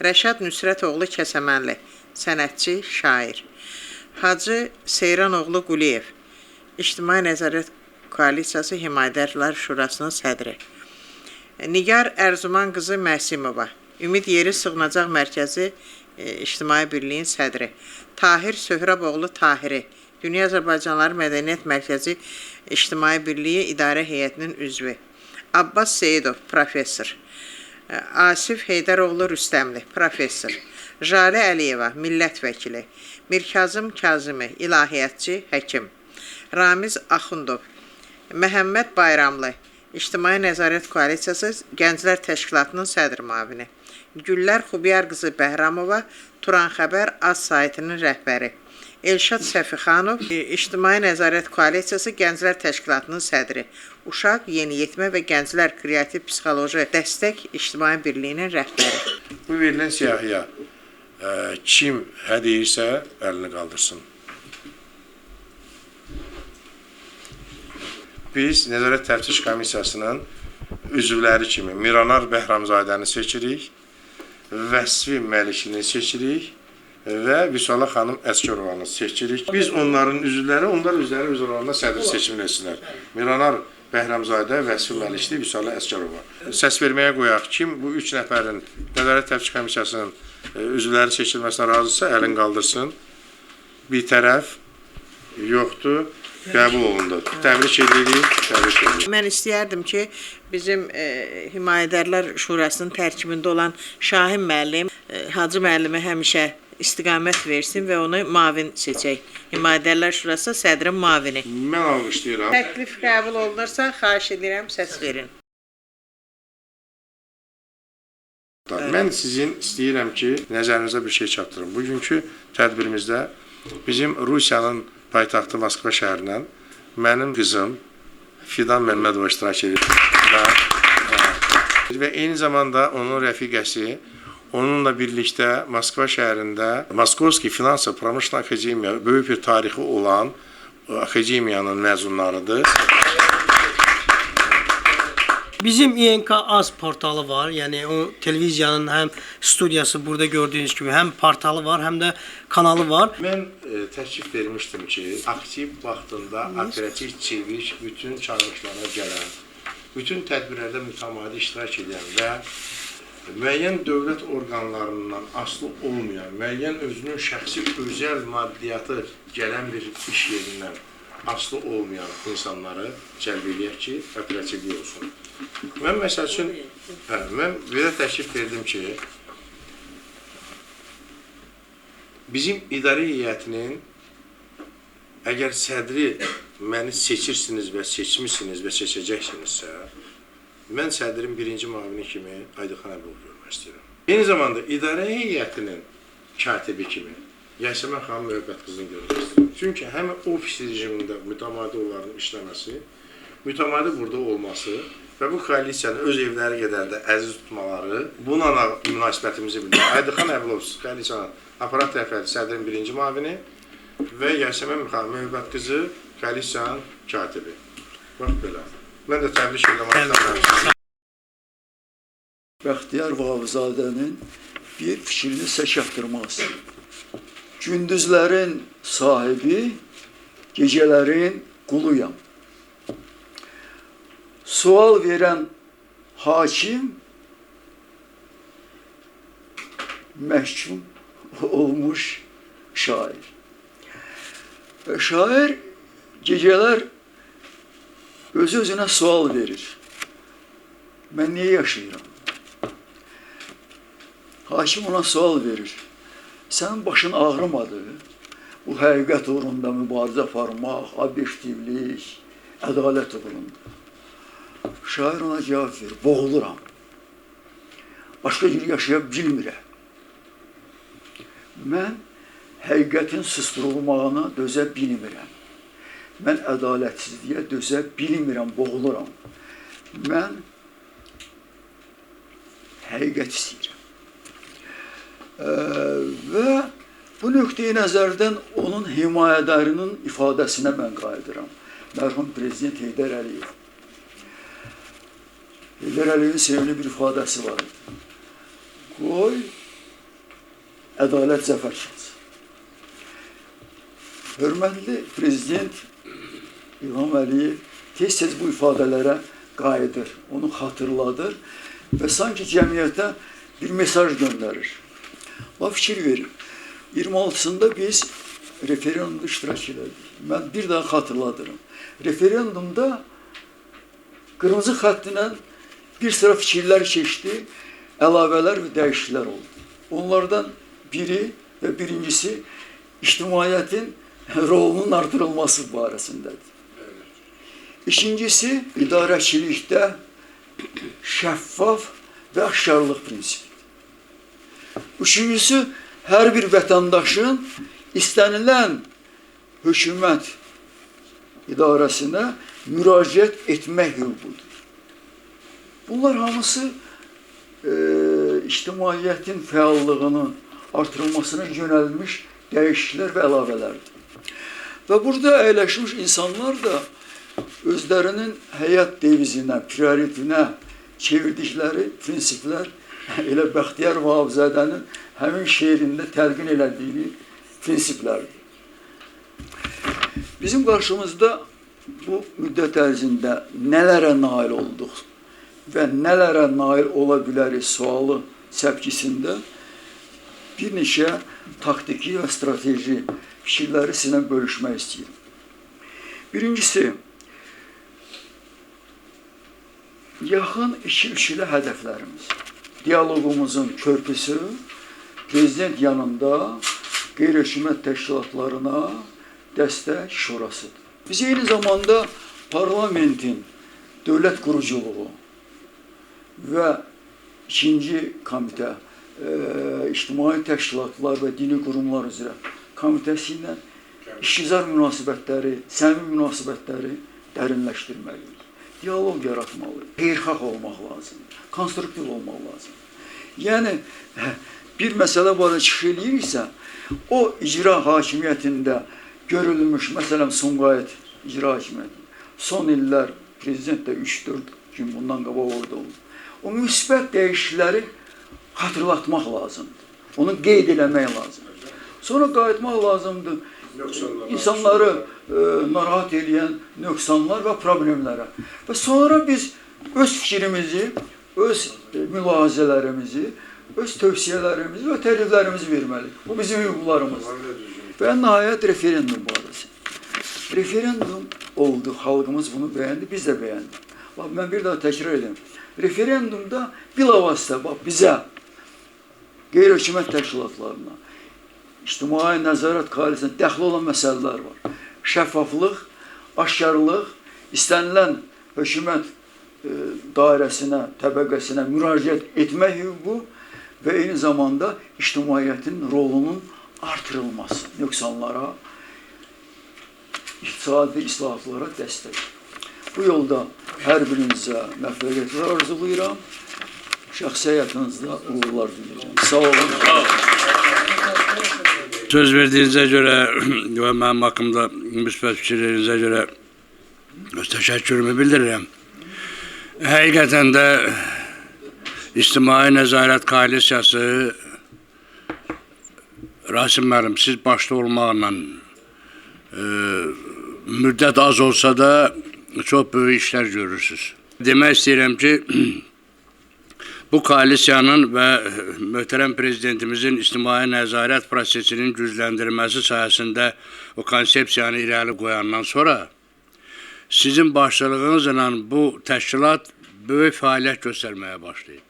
Rəşad Nüsrətoğlu Kəsəmənli, sənətçi, şair. Hacı Seyranoğlu Quliyev, İctimai Nəzarət Koalisiyası Himayədərlər Şurasının sədri. Nigar Ərzuman qızı Məsimova, Ümid Yeri Sığınacaq Mərkəzi İctimai Birliyin sədri. Tahir Söhraboğlu Tahiri, Dünya Azərbaycanlıları Mədəniyyət Mərkəzi İctimai Birliyi İdarə Heyətinin üzvü. Abbas Seyidov, professor. Asif Heydəroğlu Rüstəmli, professor. Jalə Əliyeva, millət vəkili. Mirkazım Kazimi, ilahiyyatçı, həkim. Ramiz Axundov, Məhəmməd Bayramlı, İctimai Nəzarət Koalisiyası Gənclər Təşkilatının sədr müavini. Güllər Xubiyar qızı Bəhramova, Turan Xəbər az saytının rəhbəri. Elşad Səfixanov, İctimai Nəzarət Koalisiyası Gənclər Təşkilatının sədri. Uşaq, Yeniyetmə və Gənclər Kreativ Psixoloji Dəstək İctimai Birliyinin rəhbəri. Bu verilən siyahıya kim hə deyirsə, əlini qaldırsın. Biz Nəzarət Təftiş Komissiyasının üzvləri kimi Miranar Bəhramzadəni seçirik, Vəsfi Məlikini seçirik və Vüsala xanım Əskərovanı seçirik. Biz onların üzvləri, onlar üzvləri öz aralarında sədr seçimini etsinlər. Miranar Bəhramzadə, Vəsfi Məlikli, Vüsala Əskərova. Səs verməyə qoyaq. Kim bu 3 nəfərin Nəzarət Təftiş Komissiyasının üzvləri seçilməsinə razısa, əlin qaldırsın. Bir tərəf yoxdur. Qəbul olundu. Təbrik edirik, təbrik edirik. Mən istəyərdim ki, bizim Himayədərlər Şurasının tərkibində olan Şahin müəllim, Hacı müəllimi həmişə istiqamət versin və onu mavin seçək. Himayədərlər Şurası sədrin mavini. Mən alqışlayıram. Təklif qəbul olunursa, xahiş edirəm, səs verin. Mən sizin istəyirəm ki, nəzərinizə bir şey çatdırım. Bugünkü tədbirimizdə bizim Rusiyanın paytaxtı Moskva şəhərindən mənim qızım Fidan Məmmədova iştirak edir. Və eyni zamanda onun rəfiqəsi onunla birlikdə Moskva şəhərində Moskovski Finans Pramışna Akademiya böyük bir tarixi olan akademiyanın məzunlarıdır. Bizim İNK Az portalı var. Yəni o televiziyanın həm studiyası burada gördüyünüz kimi həm portalı var, həm də kanalı var. Mən təklif vermişdim ki, aktiv vaxtında operativ çevik bütün çağırışlara gələn, bütün tədbirlərdə mütəmadi iştirak edən və müəyyən dövlət orqanlarından asılı olmayan, müəyyən özünün şəxsi özəl maddiyyatı gələn bir iş yerindən asılı olmayan insanları cəlb eləyək ki, operativlik olsun. Mən məsəl üçün, mən belə təklif verdim ki, bizim idarə heyətinin əgər sədri məni seçirsiniz və seçmişsiniz və seçəcəksinizsə, mən sədrin birinci müavini kimi Aydınxan Əbulov görmək istəyirəm. Eyni zamanda idarə heyətinin katibi kimi Yasəmən xanım Möhbət qızını görmək istəyirəm. Çünki həm ofis rejimində mütəmadi onların işləməsi, mütəmadi burada olması və bu koalisiyanın öz evləri qədər də əziz tutmaları, buna münasibətimizi bildirir. Aydınxan Əbulov koalisiyanın aparat rəhbəri sədrin birinci müavini və Yasəmən xanım Möhbət qızı koalisiyanın katibi. Bax belə. Mən də təbrik edirəm. Bəxtiyar Vahabzadənin bir fikrini sizə çatdırmaq istəyirəm. Gündüzlərin sahibi, gecələrin quluyam. Sual verən hakim məhkum olmuş şair. Şair gecələr özü-özünə sual verir. Mən niyə yaşayıram? Hakim ona sual verir. Sənin başın ağrımadı. Bu həqiqət uğrunda mübarizə aparmaq, obyektivlik, ədalət uğrunda. Şair ona cavab verir, boğuluram. Başqa cür yaşaya bilmirəm. Mən həqiqətin susturulmağına dözə bilmirəm. Mən ədalətsizliyə dözə bilmirəm, boğuluram. Mən həqiqət istəyirəm. Və Bu nöqteyi nəzərdən onun himayədarının ifadəsinə mən qayıdıram. Mərhum Prezident Heydər Əliyev. Heydər Əliyevin sevimli bir ifadəsi var. Qoy ədalət zəfər çalsın. Hörmətli Prezident İlham Əliyev tez-tez bu ifadələrə qayıdır, onu xatırladır və sanki cəmiyyətə bir mesaj göndərir. Bax, fikir verin. 26-sında biz referendumda iştirak elədik. Mən bir daha xatırladıram. Referendumda qırmızı xəttinə bir sıra fikirlər keçdi, əlavələr və dəyişikliklər oldu. Onlardan biri və birincisi ictimaiyyətin rolunun artırılması barəsindədir. İkincisi, idarəçilikdə şəffaf və aşkarlıq prinsipidir. Üçüncüsü, hər bir vətəndaşın istənilən hökumət idarəsinə müraciət etmək hüququdur. Bunlar hamısı ictimaiyyətin fəallığının artırılmasına yönəlmiş dəyişikliklər və əlavələrdir. Və burada əyləşmiş insanlar da özlərinin həyat devizinə, prioritinə çevirdikləri prinsiplər elə Bəxtiyar Vahabzadənin həmin şeirində təlqin elədiyi prinsiplərdir. Bizim qarşımızda bu müddət ərzində nələrə nail olduq və nələrə nail ola bilərik sualı səpkisində bir neçə taktiki və strateji fikirləri sizinlə bölüşmək istəyirəm. Birincisi, yaxın 2-3 ilə hədəflərimiz. Dialogumuzun körpüsü Prezident yanında qeyri-hökumət təşkilatlarına dəstək şurasıdır. Biz eyni zamanda parlamentin dövlət quruculuğu və ikinci komitə, ictimai təşkilatlar və dini qurumlar üzrə komitəsi ilə işgüzar münasibətləri, səmimi münasibətləri dərinləşdirməliyik. Diyalog yaratmalıyıq. Xeyirxah olmaq lazımdır. Konstruktiv olmaq lazımdır. Yəni, bir məsələ barədə çıxış eləyiriksə, o icra hakimiyyətində görülmüş, məsələn, Sumqayıt icra hakimiyyəti, son illər prezident də 3-4 gün bundan qabaq orada oldu. O müsbət dəyişiklikləri xatırlatmaq lazımdır. Onu qeyd eləmək lazımdır. Sonra qayıtmaq lazımdır insanları narahat edən nöqsanlar və problemlərə. Və sonra biz öz fikrimizi, öz mülahizələrimizi, öz tövsiyələrimizi və təkliflərimizi verməliyik. Bu bizim hüquqlarımızdır. Və nəhayət referendum barəsi. Referendum oldu, xalqımız bunu bəyəndi, biz də bəyəndik. Bax, mən bir daha təkrar edeyim. Referendumda bilavasitə bizə, qeyri-hökumət təşkilatlarına, ictimai nəzarət koalisiyasına dəxli olan məsələlər var. Şəffaflıq, aşkarlıq, istənilən hökumət dairəsinə, təbəqəsinə müraciət etmək hüququ və eyni zamanda ictimaiyyətin rolunun artırılması, nöqsanlara, iqtisadi islahatlara dəstək. Bu yolda hər birinizə məvəffəqiyyətlər arzulayıram. Şəxsi həyatınızda uğurlar diləyirəm. Sağ olun. Söz verdiyinizə görə və mənim haqqımda müsbət fikirlərinizə görə öz təşəkkürümü bildirirəm. Həqiqətən də İctimai Nəzarət Koalisiyası Rasim müəllim, siz başda olmaqla müddət az olsa da çox böyük işlər görürsünüz. Demək istəyirəm ki, bu koalisiyanın və möhtərəm prezidentimizin ictimai nəzarət prosesinin gücləndirilməsi sayəsində o konsepsiyanı irəli qoyandan sonra sizin başçılığınızla bu təşkilat böyük fəaliyyət göstərməyə başlayıb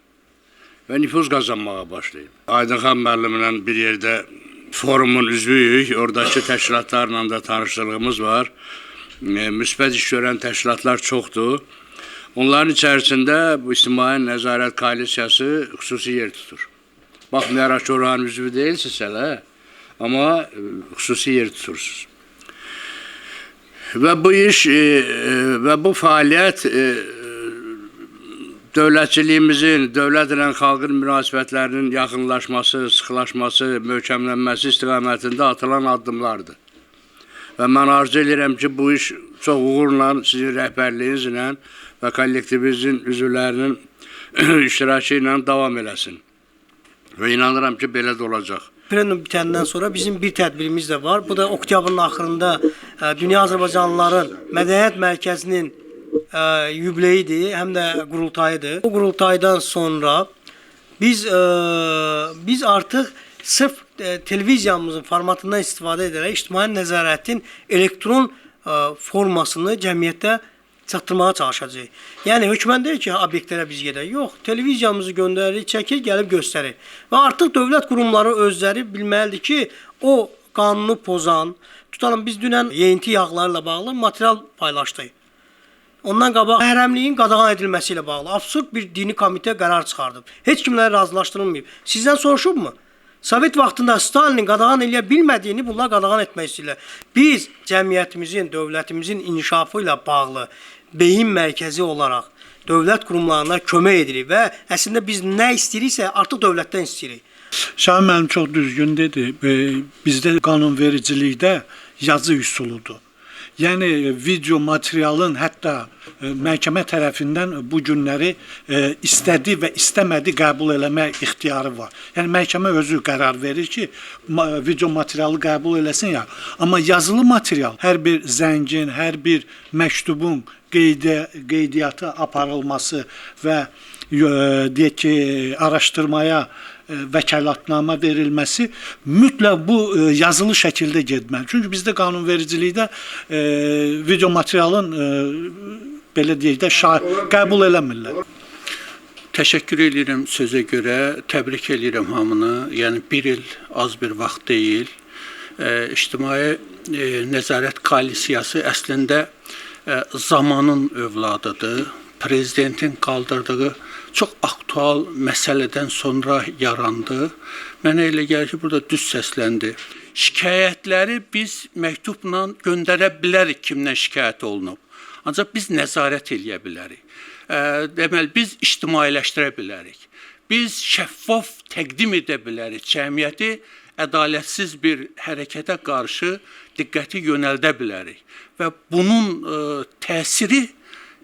və nüfuz qazanmağa başlayıb. Aydınxan müəllimlə bir yerdə forumun üzvüyük, oradakı təşkilatlarla da tanışlığımız var. Müsbət iş görən təşkilatlar çoxdur. Onların içərisində bu İctimai Nəzarət Koalisiyası xüsusi yer tutur. Baxmayaraq ki, oranın üzvü deyilsiniz hələ, amma xüsusi yer tutursunuz. Və bu iş və bu fəaliyyət dövlətçiliyimizin, dövlətlə xalqın münasibətlərinin yaxınlaşması, sıxlaşması, möhkəmlənməsi istiqamətində atılan addımlardır. Və mən arzu edirəm ki, bu iş çox uğurla, sizin rəhbərliyinizlə və kollektivimizin üzvlərinin iştirakı ilə davam eləsin. Və inanıram ki, belə də olacaq. Referendum bitəndən sonra bizim bir tədbirimiz də var. Bu da oktyabrın axırında Dünya Azərbaycanlıların Mədəniyyət Mərkəzinin yubileyidir, həm də qurultayıdır. Bu qurultaydan sonra biz artıq sırf televiziyamızın formatından istifadə edərək ictimai nəzarətin elektron formasını cəmiyyətdə çatdırmağa çalışacağıq. Yəni hökmən deyir ki, obyektlərə biz gedək. Yox, televiziyamızı göndəririk, çəkir, gəlib göstərir. Və artıq dövlət qurumları özləri bilməlidir ki, o qanunu pozan, tutalım biz dünən yeyinti yağlarla bağlı material paylaşdıq. Ondan qabaq hərəmliyin qadağan edilməsi ilə bağlı absurd bir dini komitə qərar çıxardıb. Heç kimlərlə razılaşdırılmayıb. Sizdən soruşubmu? Sovet vaxtında Stalinin qadağan eləyə bilmədiyini bunlar qadağan etmək istəyirlər. Biz cəmiyyətimizin, dövlətimizin inkişafı ilə bağlı beyin mərkəzi olaraq dövlət qurumlarına kömək edirik və əslində biz nə istəyiriksə artıq dövlətdən istəyirik. Şahin müəllim çox düzgün dedi. Bizdə qanunvericilikdə yazı üsuludur. Yəni video materialın hətta məhkəmə tərəfindən bu günləri istədi və istəmədi qəbul eləmək ixtiyarı var. Yəni məhkəmə özü qərar verir ki, video materialı qəbul eləsin ya. Amma yazılı material, hər bir zəngin, hər bir məktubun qeydiyyata aparılması və deyək ki, araşdırmaya vəkalatnamə verilməsi mütləq bu yazılı şəkildə getməli. Çünki bizdə qanunvericilikdə video materialın belə deyək də qəbul eləmirlər. Təşəkkür edirəm sözə görə, təbrik edirəm hamını. Yəni bir il az bir vaxt deyil. İctimai Nəzarət Koalisiyası əslində zamanın övladıdır. Prezidentin qaldırdığı çox aktual məsələdən sonra yarandı. Mənə elə gəlir ki, burada düz səsləndi. Şikayətləri biz məktubla göndərə bilərik kimdən şikayət olunub. Ancaq biz nəzarət eləyə bilərik. Deməli, biz ictimailəşdirə bilərik. Biz şəffaf təqdim edə bilərik. Cəmiyyəti ədalətsiz bir hərəkətə qarşı diqqəti yönəldə bilərik. Və bunun təsiri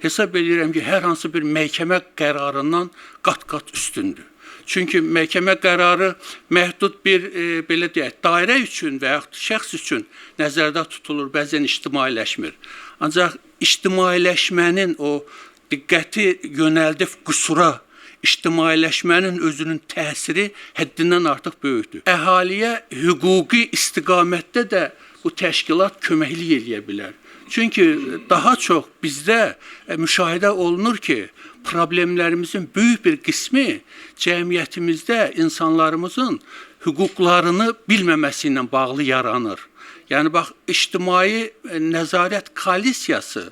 hesab edirəm ki, hər hansı bir məhkəmə qərarından qat-qat üstündür. Çünki məhkəmə qərarı məhdud bir belə deyək, dairə üçün və yaxud şəxs üçün nəzərdə tutulur, bəzən ictimailəşmir. Ancaq ictimailəşmənin o diqqəti yönəldib qüsura, ictimailəşmənin özünün təsiri həddindən artıq böyükdür. Əhaliyə hüquqi istiqamətdə də bu təşkilat köməklik eləyə bilər. Çünki daha çox bizdə müşahidə olunur ki, problemlərimizin böyük bir qismi cəmiyyətimizdə insanlarımızın hüquqlarını bilməməsi ilə bağlı yaranır. Yəni bax, İctimai Nəzarət Koalisiyası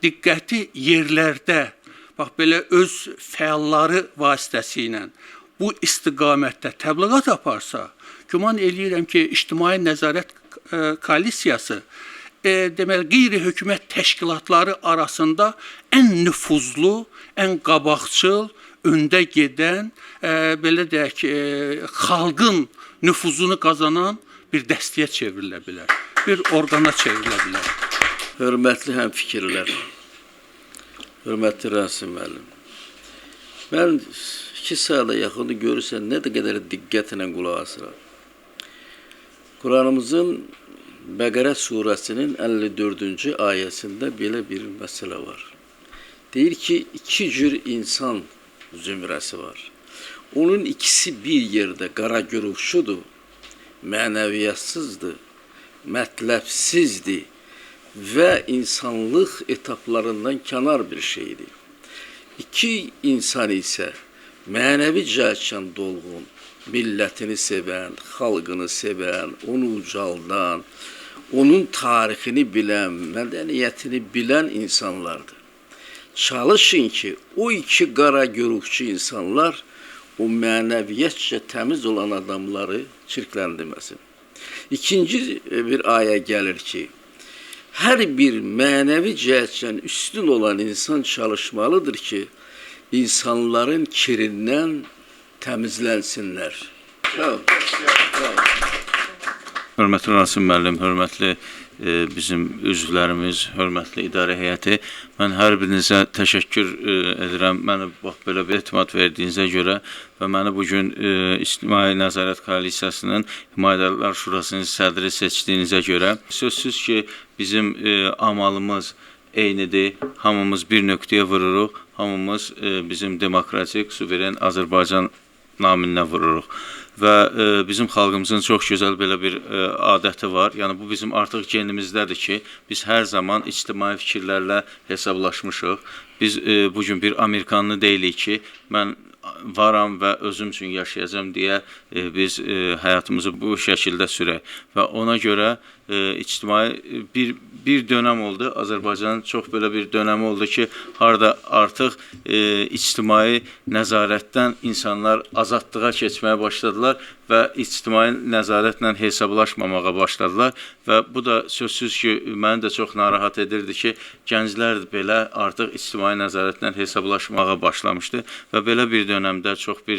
diqqəti yerlərdə, bax belə öz fəalları vasitəsilə bu istiqamətdə təbliğat aparsa, güman eləyirəm ki, İctimai Nəzarət Koalisiyası deməli, qeyri-hökumət təşkilatları arasında ən nüfuzlu, ən qabaqcıl, öndə gedən, belə deyək, xalqın nüfuzunu qazanan bir dəstəyə çevrilə bilər, bir orqana çevrilə bilər. Hörmətli həmfikirlər, hörmətli Rasim müəllim, mən 2 saata yaxını görürsən, nə də qədər diqqətlə qulaq asıram. Quranımızın Bəqərə surəsinin 54-cü ayəsində belə bir məsələ var. Deyir ki, 2 cür insan zümrəsi var. Onun ikisi bir yerdə qara güruşudur, mənəviyyatsızdır, mətləbsizdir və insanlıq etaplarından kənar bir şeydir. 2 insan isə mənəvi cəhətdən dolğun, millətini sevən, xalqını sevən, onu ucaldan, onun tarixini bilən, mədəniyyətini bilən insanlardır. Çalışın ki, o 2 qara gürufçu insanlar o mənəviyyətcə təmiz olan adamları çirkləndirməsin. İkinci bir aya gəlir ki, hər bir mənəvi cəhətdən üstün olan insan çalışmalıdır ki, insanların kirindən təmizlənsinlər. Sağ ol. Hörmətli Rasim müəllim, hörmətli bizim üzvlərimiz, hörmətli idarə heyəti, mən hər birinizə təşəkkür edirəm. Mənə bax belə bir etimad verdiyinizə görə və məni bugün İctimai Nəzarət Koalisiyasının Himayədar Şurasının sədri seçdiyinizə görə. Sözsüz ki, bizim amalımız eynidir, hamımız bir nöqtəyə vururuq, hamımız bizim demokratik, suveren Azərbaycan naminə vururuq. Və bizim xalqımızın çox gözəl belə bir adəti var. Yəni, bu bizim artıq genimizdədir ki, biz hər zaman ictimai fikirlərlə hesablaşmışıq. Biz bugün bir Amerikanlı deyilik ki, mən varam və özüm üçün yaşayacağım deyə biz həyatımızı bu şəkildə sürək. Və ona görə ictimai bir dönəm oldu, Azərbaycanın çox belə bir dönəmi oldu ki, harada artıq ictimai nəzarətdən insanlar azadlığa keçməyə başladılar və ictimai nəzarətlə hesablaşmamağa başladılar və bu da sözsüz ki, məni də çox narahat edirdi ki, gənclər belə artıq ictimai nəzarətlə hesablaşmağa başlamışdı və belə bir dönəmdə, çox bir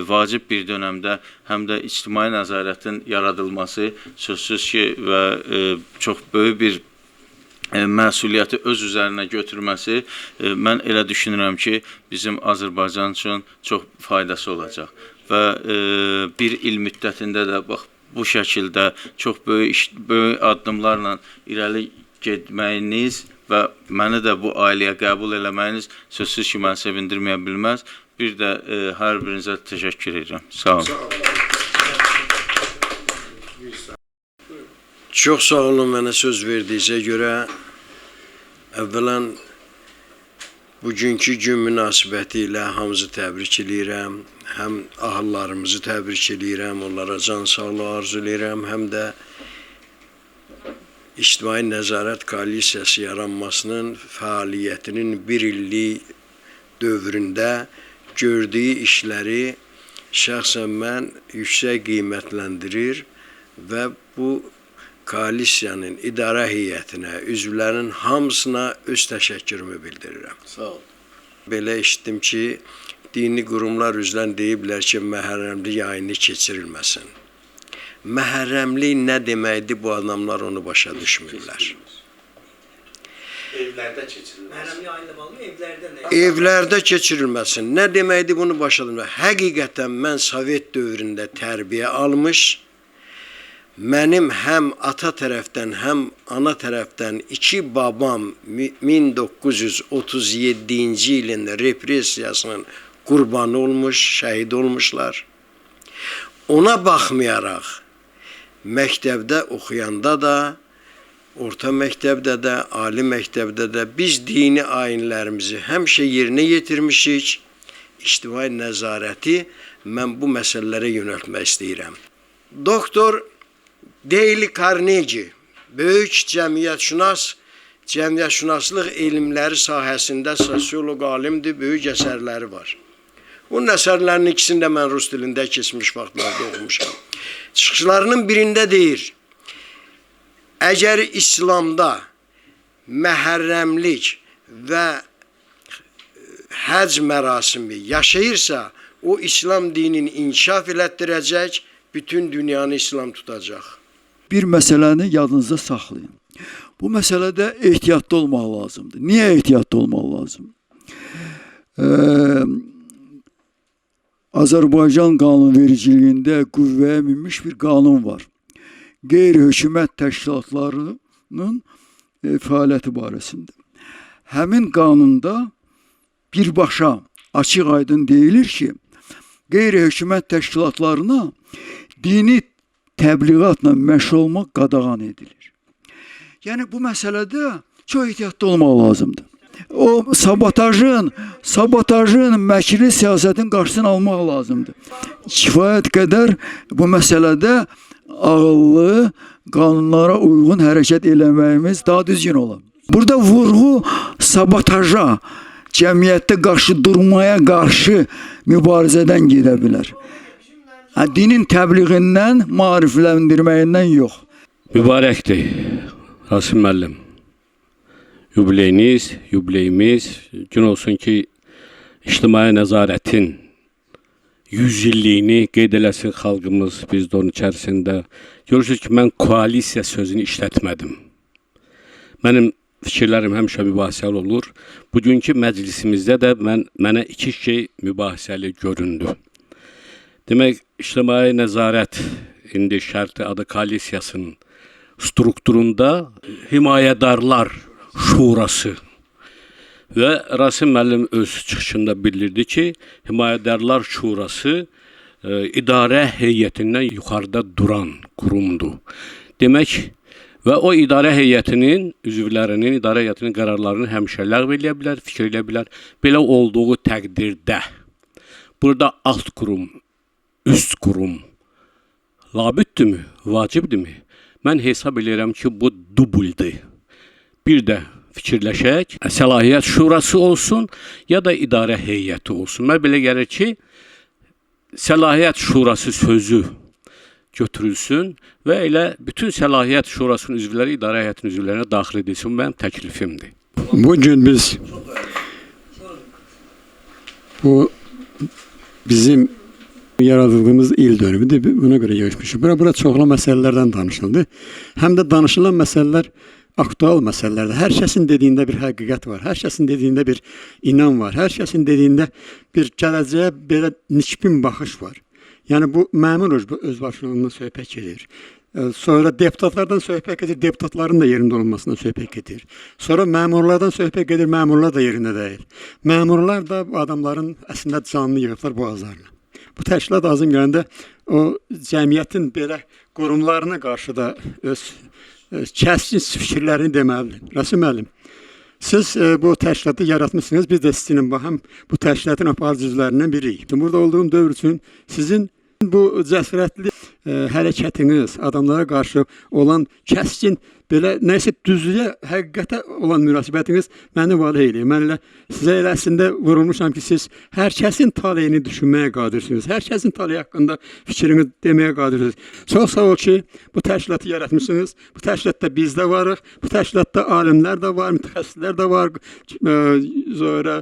vacib bir dönəmdə həm də ictimai nəzarətin yaradılması sözsüz ki və çox böyük bir məsuliyyəti öz üzərinə götürməsi, mən elə düşünürəm ki, bizim Azərbaycan üçün çox faydası olacaq. Və bir il müddətində də bax, bu şəkildə çox böyük addımlarla irəli getməyiniz və məni də bu ailəyə qəbul eləməyiniz sözsüz ki, məni sevindirməyə bilməz. Bir də hər birinizə təşəkkür edirəm. Sağ olun. Çox sağ olun mənə söz verdiyinizə görə. Əvvələn bugünkü gün münasibəti ilə hamınızı təbrik edirəm. Həm ahıllarımızı təbrik edirəm, onlara can sağlığı arzu edirəm, həm də İctimai Nəzarət Koalisiyası yaranmasının fəaliyyətinin bir illik dövründə gördüyü işləri şəxsən mən yüksək qiymətləndirir və bu koalisiyanın idarə heyətinə, üzvlərin hamısına öz təşəkkürümü bildirirəm. Sağ ol. Belə eşitdim ki, dini qurumlar üzrən deyiblər ki, məhərrəmlik ayini keçirilməsin. Məhərrəmlik nə deməkdir, bu adamlar onu başa düşmürlər. Evlərdə keçirilməsin. Məhərrəmlik ayı ilə bağlı evlərdə nə? Evlərdə keçirilməsin. Nə deməkdir, bunu başa düşmürlər. Həqiqətən mən Sovet dövründə tərbiyə almış, mənim həm ata tərəfdən, həm ana tərəfdən iki babam 1937-ci ilin repressiyasının qurbanı olmuş, şəhid olmuşlar. Ona baxmayaraq, məktəbdə oxuyanda da, orta məktəbdə də, ali məktəbdə də biz dini ayinlərimizi həmişə yerinə yetirmişik. İctimai nəzarəti mən bu məsələlərə yönəltmək istəyirəm. Doktor Dale Carnegie, böyük cəmiyyətşünaslıq elmləri sahəsində sosioloq alimdir, böyük əsərləri var. Bunun əsərlərinin ikisini də mən rus dilində keçmiş vaxtlarda oxumuşam. Çıxışlarının birində deyir, əgər İslamda məhərrəmlik və həc mərasimi yaşayırsa, o İslam dinini inkişaf elətdirəcək, bütün dünyanı İslam tutacaq. Bir məsələni yadınızda saxlayın. Bu məsələdə ehtiyatlı olmaq lazımdır. Niyə ehtiyatlı olmaq lazım? Azərbaycan qanunvericiliyində qüvvəyə minmiş bir qanun var. Qeyri-hökumət təşkilatlarının fəaliyyəti barəsində. Həmin qanunda birbaşa açıq-aydın deyilir ki, qeyri-hökumət təşkilatlarına dini təbliğatla məşğul olmaq qadağan edilir. Yəni bu məsələdə çox ehtiyatlı olmaq lazımdır. O sabotajın, məkri siyasətin qarşısını almaq lazımdır. Kifayət qədər bu məsələdə ağıllı, qanunlara uyğun hərəkət eləməyimiz daha düzgün olar. Burada vurğu sabotaja, cəmiyyətdə qarşı durmaya qarşı mübarizədən gedə bilər. Dinin təbliğindən, maarifləndirməyindən yox. Mübarəkdir, Rasim müəllim. Yubileyimiz gün olsun ki, ictimai nəzarətin 100 illiyini qeyd eləsin xalqımız, biz də onun içərisində. Görürsünüz ki, mən koalisiya sözünü işlətmədim. Mənim fikirlərim həmişə mübahisəli olur. Bugünkü məclisimizdə də mənə iki şey mübahisəli göründü. Demək, ictimai nəzarət indi şərti adı koalisiyasının strukturunda Himayədarlar Şurası və Rasim müəllim öz çıxışında bildirdi ki, Himayədarlar Şurası idarə heyətindən yuxarıda duran qurumdur. Demək, və o idarə heyətinin üzvlərinin, idarə heyətinin qərarlarını həmişə ləğv eləyə bilər, fikir eləyə bilər. Belə olduğu təqdirdə burada alt qurum, üst qurum labüddürmü, vacibdirmi? Mən hesab edirəm ki, bu dubuldur. Bir də fikirləşək, səlahiyyət şurası olsun, ya da idarə heyəti olsun. Mən belə gəlir ki, səlahiyyət şurası sözü götürülsün və elə bütün səlahiyyət şurasının üzvləri idarə heyətinin üzvlərinə daxil edilsin. Mənim təklifimdir. Bugün biz bu bizim yaradıldığımız il dönümüdür. Buna görə görüşmüşük. Bura çoxlu məsələlərdən danışıldı. Həm də danışılan məsələlər aktual məsələlərdir. Hər kəsin dediyində bir həqiqət var. Hər kəsin dediyində bir inan var. Hər kəsin dediyində bir gələcəyə belə nikbin baxış var. Yəni bu məmur özbaşınlığından söhbət gedir. Sonra deputatlardan söhbət gedir, deputatların da yerində olmasından söhbət gedir. Sonra məmurlardan söhbət gedir, məmurlar da yerində deyil. Məmurlar da bu adamların əslində canını yığıblar boğazlarına. Bu təşkilat azım gələndə o cəmiyyətin belə qurumlarına qarşı da öz kəskin fikirlərini deməlidir. Rasim müəllim, siz bu təşkilatı yaratmışsınız, biz də sizinlə baxım bu təşkilatın aparıcı üzvlərindən biriyik. Burada olduğum dövr üçün sizin bu cəsarətli hərəkətiniz, adamlara qarşı olan kəskin belə nəsə düzlüyə, həqiqətə olan münasibətiniz məni valeh eləyir. Mən elə sizə elə əslində vurulmuşam ki, siz hər kəsin taleyini düşünməyə qadirsiniz. Hər kəsin taleyi haqqında fikrinizi deməyə qadirsiniz. Çox sağ ol ki, bu təşkilatı yaratmışsınız. Bu təşkilatda biz də varıq. Bu təşkilatda alimlər də var, mütəxəssislər də var. Sonra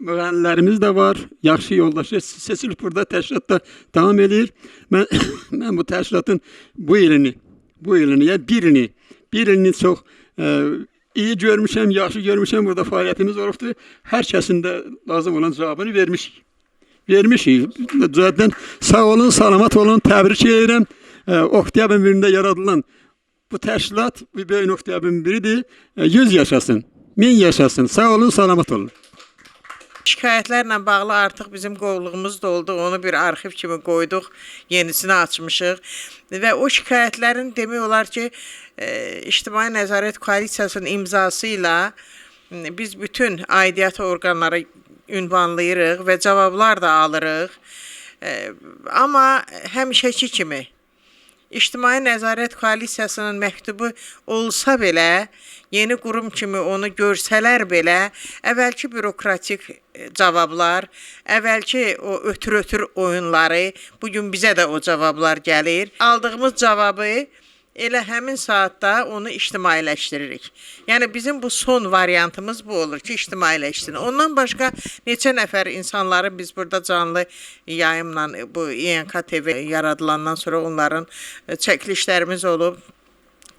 müğənnilərimiz də var. Yaxşı yoldaşlar seçilib burada təşkilatda davam edir. Mən bu təşkilatın bu ilini ya bir ilini çox iyi görmüşəm, yaxşı görmüşəm, burada fəaliyyətimiz olubdur. Hər kəsin də lazım olan cavabını vermişik. Zaten sağ olun, salamat olun, təbrik edirəm. Oktyabr birində yaradılan bu təşkilat bir böyük oktyabr biridir. 100 yaşasın, 1000 yaşasın. Sağ olun, salamat olun. Şikayətlərlə bağlı artıq bizim qovluğumuz da oldu. Onu bir arxiv kimi qoyduq, yenisini açmışıq. Və o şikayətlərin demək olar ki, İctimai Nəzarət Koalisiyasının imzası ilə biz bütün aidiyyat orqanları ünvanlayırıq və cavablar da alırıq. Amma həmişəki kimi İctimai Nəzarət Koalisiyasının məktubu olsa belə, yeni qurum kimi onu görsələr belə, əvvəlki bürokratik cavablar, əvvəlki o ötür-ötür oyunları, bugün bizə də o cavablar gəlir. Aldığımız cavabı elə həmin saatda onu ictimailəşdiririk. Yəni bizim bu son variantımız bu olur ki, ictimailəşsin. Ondan başqa neçə nəfər insanları biz burada canlı yayımla bu İNK TV yaradılandan sonra onların çəkilişlərimiz olub.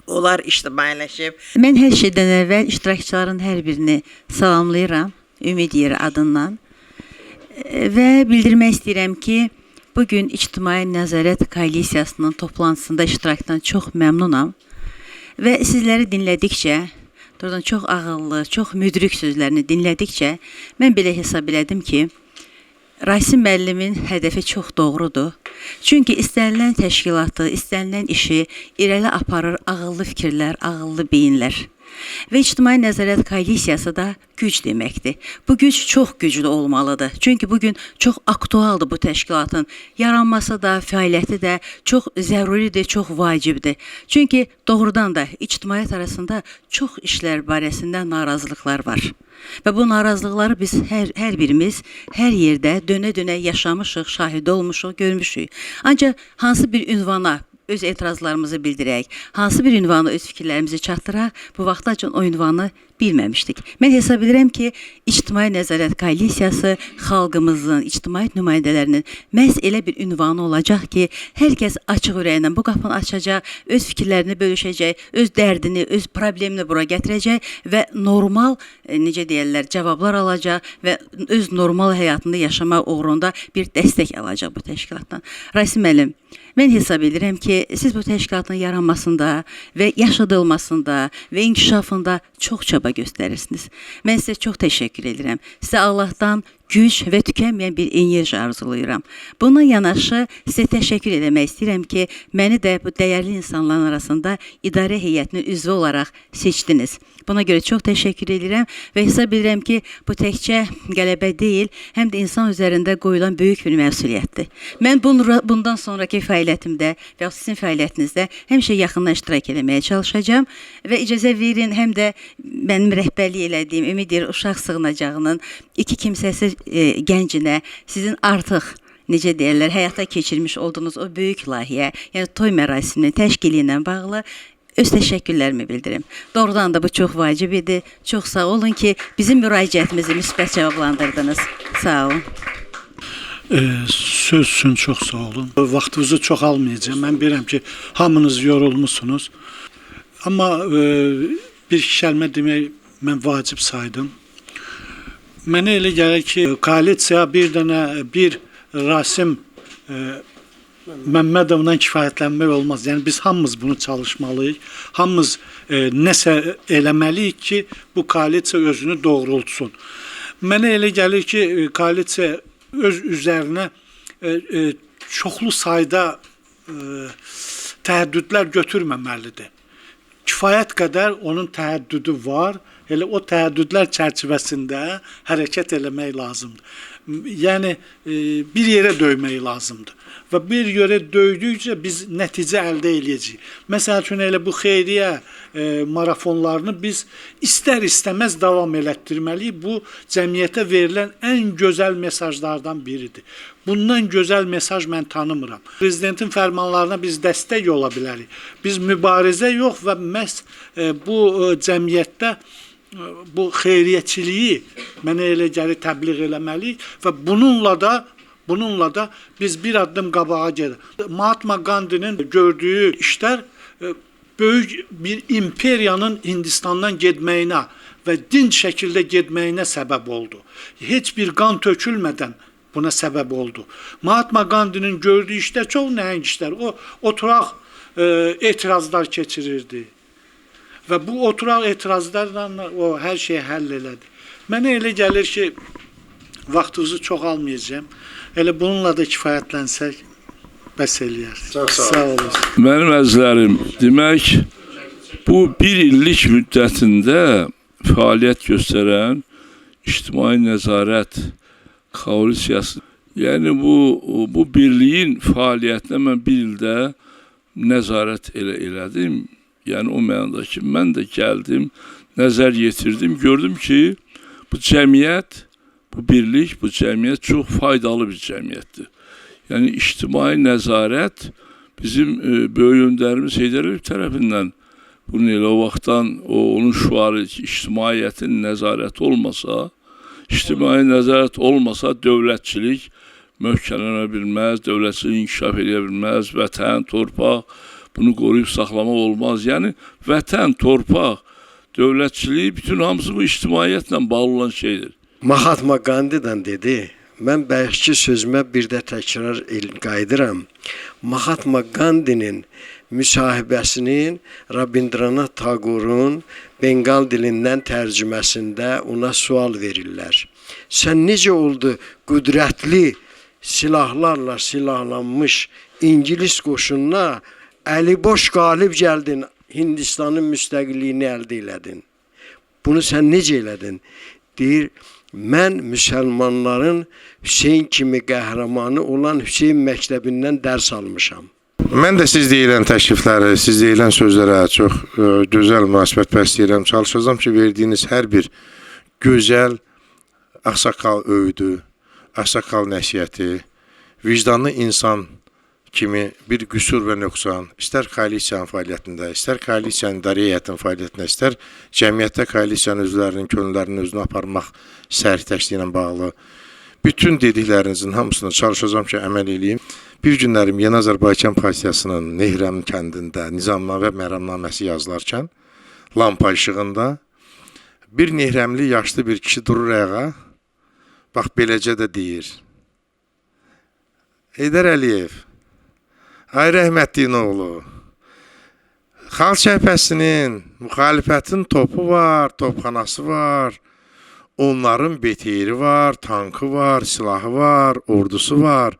Onlar ictimailəşib. Mən hər şeydən əvvəl iştirakçıların hər birini salamlayıram, Ümid Yeri adından və bildirmək istəyirəm ki, bugün İctimai Nəzarət Koalisiyasının toplantısında iştirakdan çox məmnunam və sizləri dinlədikcə, doğrudan çox ağıllı, çox müdrik sözlərini dinlədikcə, mən belə hesab elədim ki, Rasim müəllimin hədəfi çox doğrudur. Çünki istənilən təşkilatı, istənilən işi irəli aparır ağıllı fikirlər, ağıllı beyinlər. Və İctimai Nəzarət Koalisiyası da güc deməkdir. Bu güc çox güclü olmalıdır. Çünki bugün çox aktualdır bu təşkilatın. Yaranması da, fəaliyyəti də çox zəruridir, çox vacibdir. Çünki doğrudan da ictimaiyyət arasında çox işlər barəsində narazılıqlar var. Və bu narazılıqları biz hər birimiz hər yerdə dönə-dönə yaşamışıq, şahid olmuşuq, görmüşük. Ancaq hansı bir ünvana öz etirazlarımızı bildirək, hansı bir ünvanı öz fikirlərimizi çatdıraq, bu vaxtacan o ünvanı bilməmişdik. Mən hesab edirəm ki, İctimai Nəzarət Koalisiyası xalqımızın, ictimai nümayəndələrinin məhz elə bir ünvanı olacaq ki, hər kəs açıq ürəklə bu qapını açacaq, öz fikirlərini bölüşəcək, öz dərdini, öz problemini bura gətirəcək və normal, necə deyirlər, cavablar alacaq və öz normal həyatını yaşamaq uğrunda bir dəstək alacaq bu təşkilatdan. Rasim müəllim, mən hesab edirəm ki, siz bu təşkilatın yaranmasında və yaşadılmasında və inkişafında çox çaba göstərirsiniz. Mən sizə çox təşəkkür edirəm. Sizə Allahdan güc və tükənməyən bir enerji arzulayıram. Buna yanaşı sizə təşəkkür etmək istəyirəm ki, məni də bu dəyərli insanların arasında idarə heyətinin üzvü olaraq seçdiniz. Buna görə çox təşəkkür edirəm və hesab edirəm ki, bu təkcə qələbə deyil, həm də insan üzərində qoyulan böyük bir məsuliyyətdir. Mən bundan sonraki fəaliyyətimdə və sizin fəaliyyətinizdə həmişə yaxından iştirak etməyə çalışacağam və icazə verin, həm də mənim rəhbərlik elədiyim Ümid Uşaq Sığınacağının iki kimsəsiz gəncinə sizin artıq necə deyirlər, həyata keçirmiş olduğunuz o böyük layihə, yəni toy mərasiminin təşkili ilə bağlı öz təşəkkürlərimi bildirim. Doğrudan da bu çox vacib idi. Çox sağ olun ki, bizim müraciətimizi müsbət cavablandırdınız. Sağ olun. Söz üçün çox sağ olun. Vaxtınızı çox almayacağım. Mən bilirəm ki, hamınız yorulmuşsunuz. Amma bir kəlmə demək mən vacib saydım. Mənə elə gəlir ki, koalisiya bir Rasim Məmmədovla kifayətlənmək olmaz. Yəni biz hamımız bunu çalışmalıyıq. Hamımız nəsə eləməliyik ki, bu koalisiya özünü doğrultsun. Mənə elə gəlir ki, koalisiya öz üzərinə çoxlu sayda təəddüdlər götürməməlidir. Kifayət qədər onun təəddüdü var. Elə o təəddüdlər çərçivəsində hərəkət eləmək lazımdır. Yəni bir yerə döymək lazımdır. Və bir yerə döydükcə biz nəticə əldə edəcəyik. Məsəl üçün elə bu xeyriyyə marafonlarını biz istər-istəməz davam elətdirməliyik. Bu cəmiyyətə verilən ən gözəl mesajlardan biridir. Bundan gözəl mesaj mən tanımıram. Prezidentin fərmanlarına biz dəstək ola bilərik. Biz mübarizə yox və məhz bu cəmiyyətdə bu xeyriyyəçiliyi mənə elə gəlir təbliğ eləməliyik və bununla da biz bir addım qabağa gedir. Mahatma Gandhi'nin gördüyü işlər böyük bir imperiyanın Hindistandan getməyinə və dinc şəkildə getməyinə səbəb oldu. Heç bir qan tökülmədən buna səbəb oldu. Mahatma Gandhi'nin gördüyü işlər çox nəhəng işlər. O oturaq etirazlar keçirirdi. Və bu oturaq etirazlarla o hər şeyi həll elədi. Mənə elə gəlir ki, vaxtınızı çox almayacağım. Elə bununla da kifayətlənsək, bəs eləyər. Sağ olun. Mənim əzizlərim, demək, bu bir illik müddətində fəaliyyət göstərən İctimai Nəzarət Koalisiyası, yəni bu birliyin fəaliyyətinə mən bir ildə nəzarət elədim. Yəni o mənada ki, mən də gəldim, nəzər yetirdim, gördüm ki, bu cəmiyyət, bu birlik, bu cəmiyyət çox faydalı bir cəmiyyətdir. Yəni ictimai nəzarət bizim böyük öndərimiz Heydər Əliyev tərəfindən bunun elə o vaxtdan onun şüarı ki, ictimaiyyətin nəzarəti olmasa, ictimai nəzarət olmasa dövlətçilik möhkəmlənə bilməz, dövlətçilik inkişaf edə bilməz, vətən, torpaq, bunu qoruyub saxlamaq olmaz. Yəni, vətən, torpaq, dövlətçiliyi, bütün hamısı bu ictimaiyyətlə bağlı olan şeydir. Mahatma Gandhi'dən dedi, mən bəyəkçi sözümə bir də təkrar qayıdıram. Mahatma Gandhi'nin müsahibəsinin Rabindranath Tagorun Bengal dilindən tərcüməsində ona sual verirlər. Sən necə oldu qüdrətli silahlarla silahlanmış İngilis qoşununa əliboş qalib gəldin, Hindistanın müstəqilliyini əldə elədin. Bunu sən necə elədin? Deyir, mən müsəlmanların Hüseyin kimi qəhrəmanı olan Hüseyin məktəbindən dərs almışam. Mən də siz deyilən təklifləri, siz deyilən sözlərə çox gözəl münasibət bəsləyirəm. Çalışacağam ki, verdiyiniz hər bir gözəl ağsaqqal öyüdü, ağsaqqal nəsihəti, vicdanlı insan kimi bir qüsur və nöqsan, istər koalisiyanın fəaliyyətində, istər koalisiyanın idarə heyətinin fəaliyyətində, istər cəmiyyətdə koalisiyanın üzvlərinin könüllərinin özünü aparmaq sərtəşliyi ilə bağlı bütün dediklərinizin hamısını çalışacağam ki, əməl edeyim. Bir günlərim Yeni Azərbaycan Partiyasının Nehrəm kəndində nizamnamə və məramnaməsi yazılarkən lampa işığında bir nehrəmli yaşlı bir kişi durur ayağa, bax beləcə də deyir. Heydər Əliyev, ay rəhmətliyin oğlu, Xalq Cəbhəsinin, müxalifətin topu var, topxanası var, onların beteri var, tankı var, silahı var, ordusu var.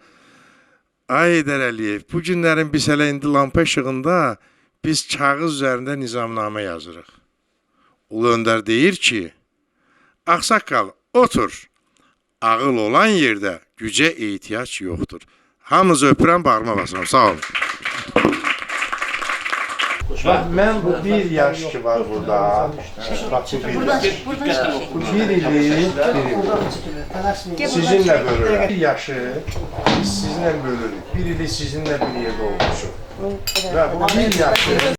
Ay Heydər Əliyev, bu günlərin biz hələ indi lampa işığında biz kağız üzərində nizamnamə yazırıq. Ulu Öndər deyir ki, ağsaqqal, otur, ağıl olan yerdə gücə ehtiyac yoxdur. Hamınızı öpürəm, bağrıma basıram. Sağ olun. Mən bu bir yaş ki var burada. Bak bu bir ili sizinlə bölürük. Bir yaşı sizinlə bölürük. Bir ili sizinlə bir yerdə olmuşuq. Və bu bir yaşı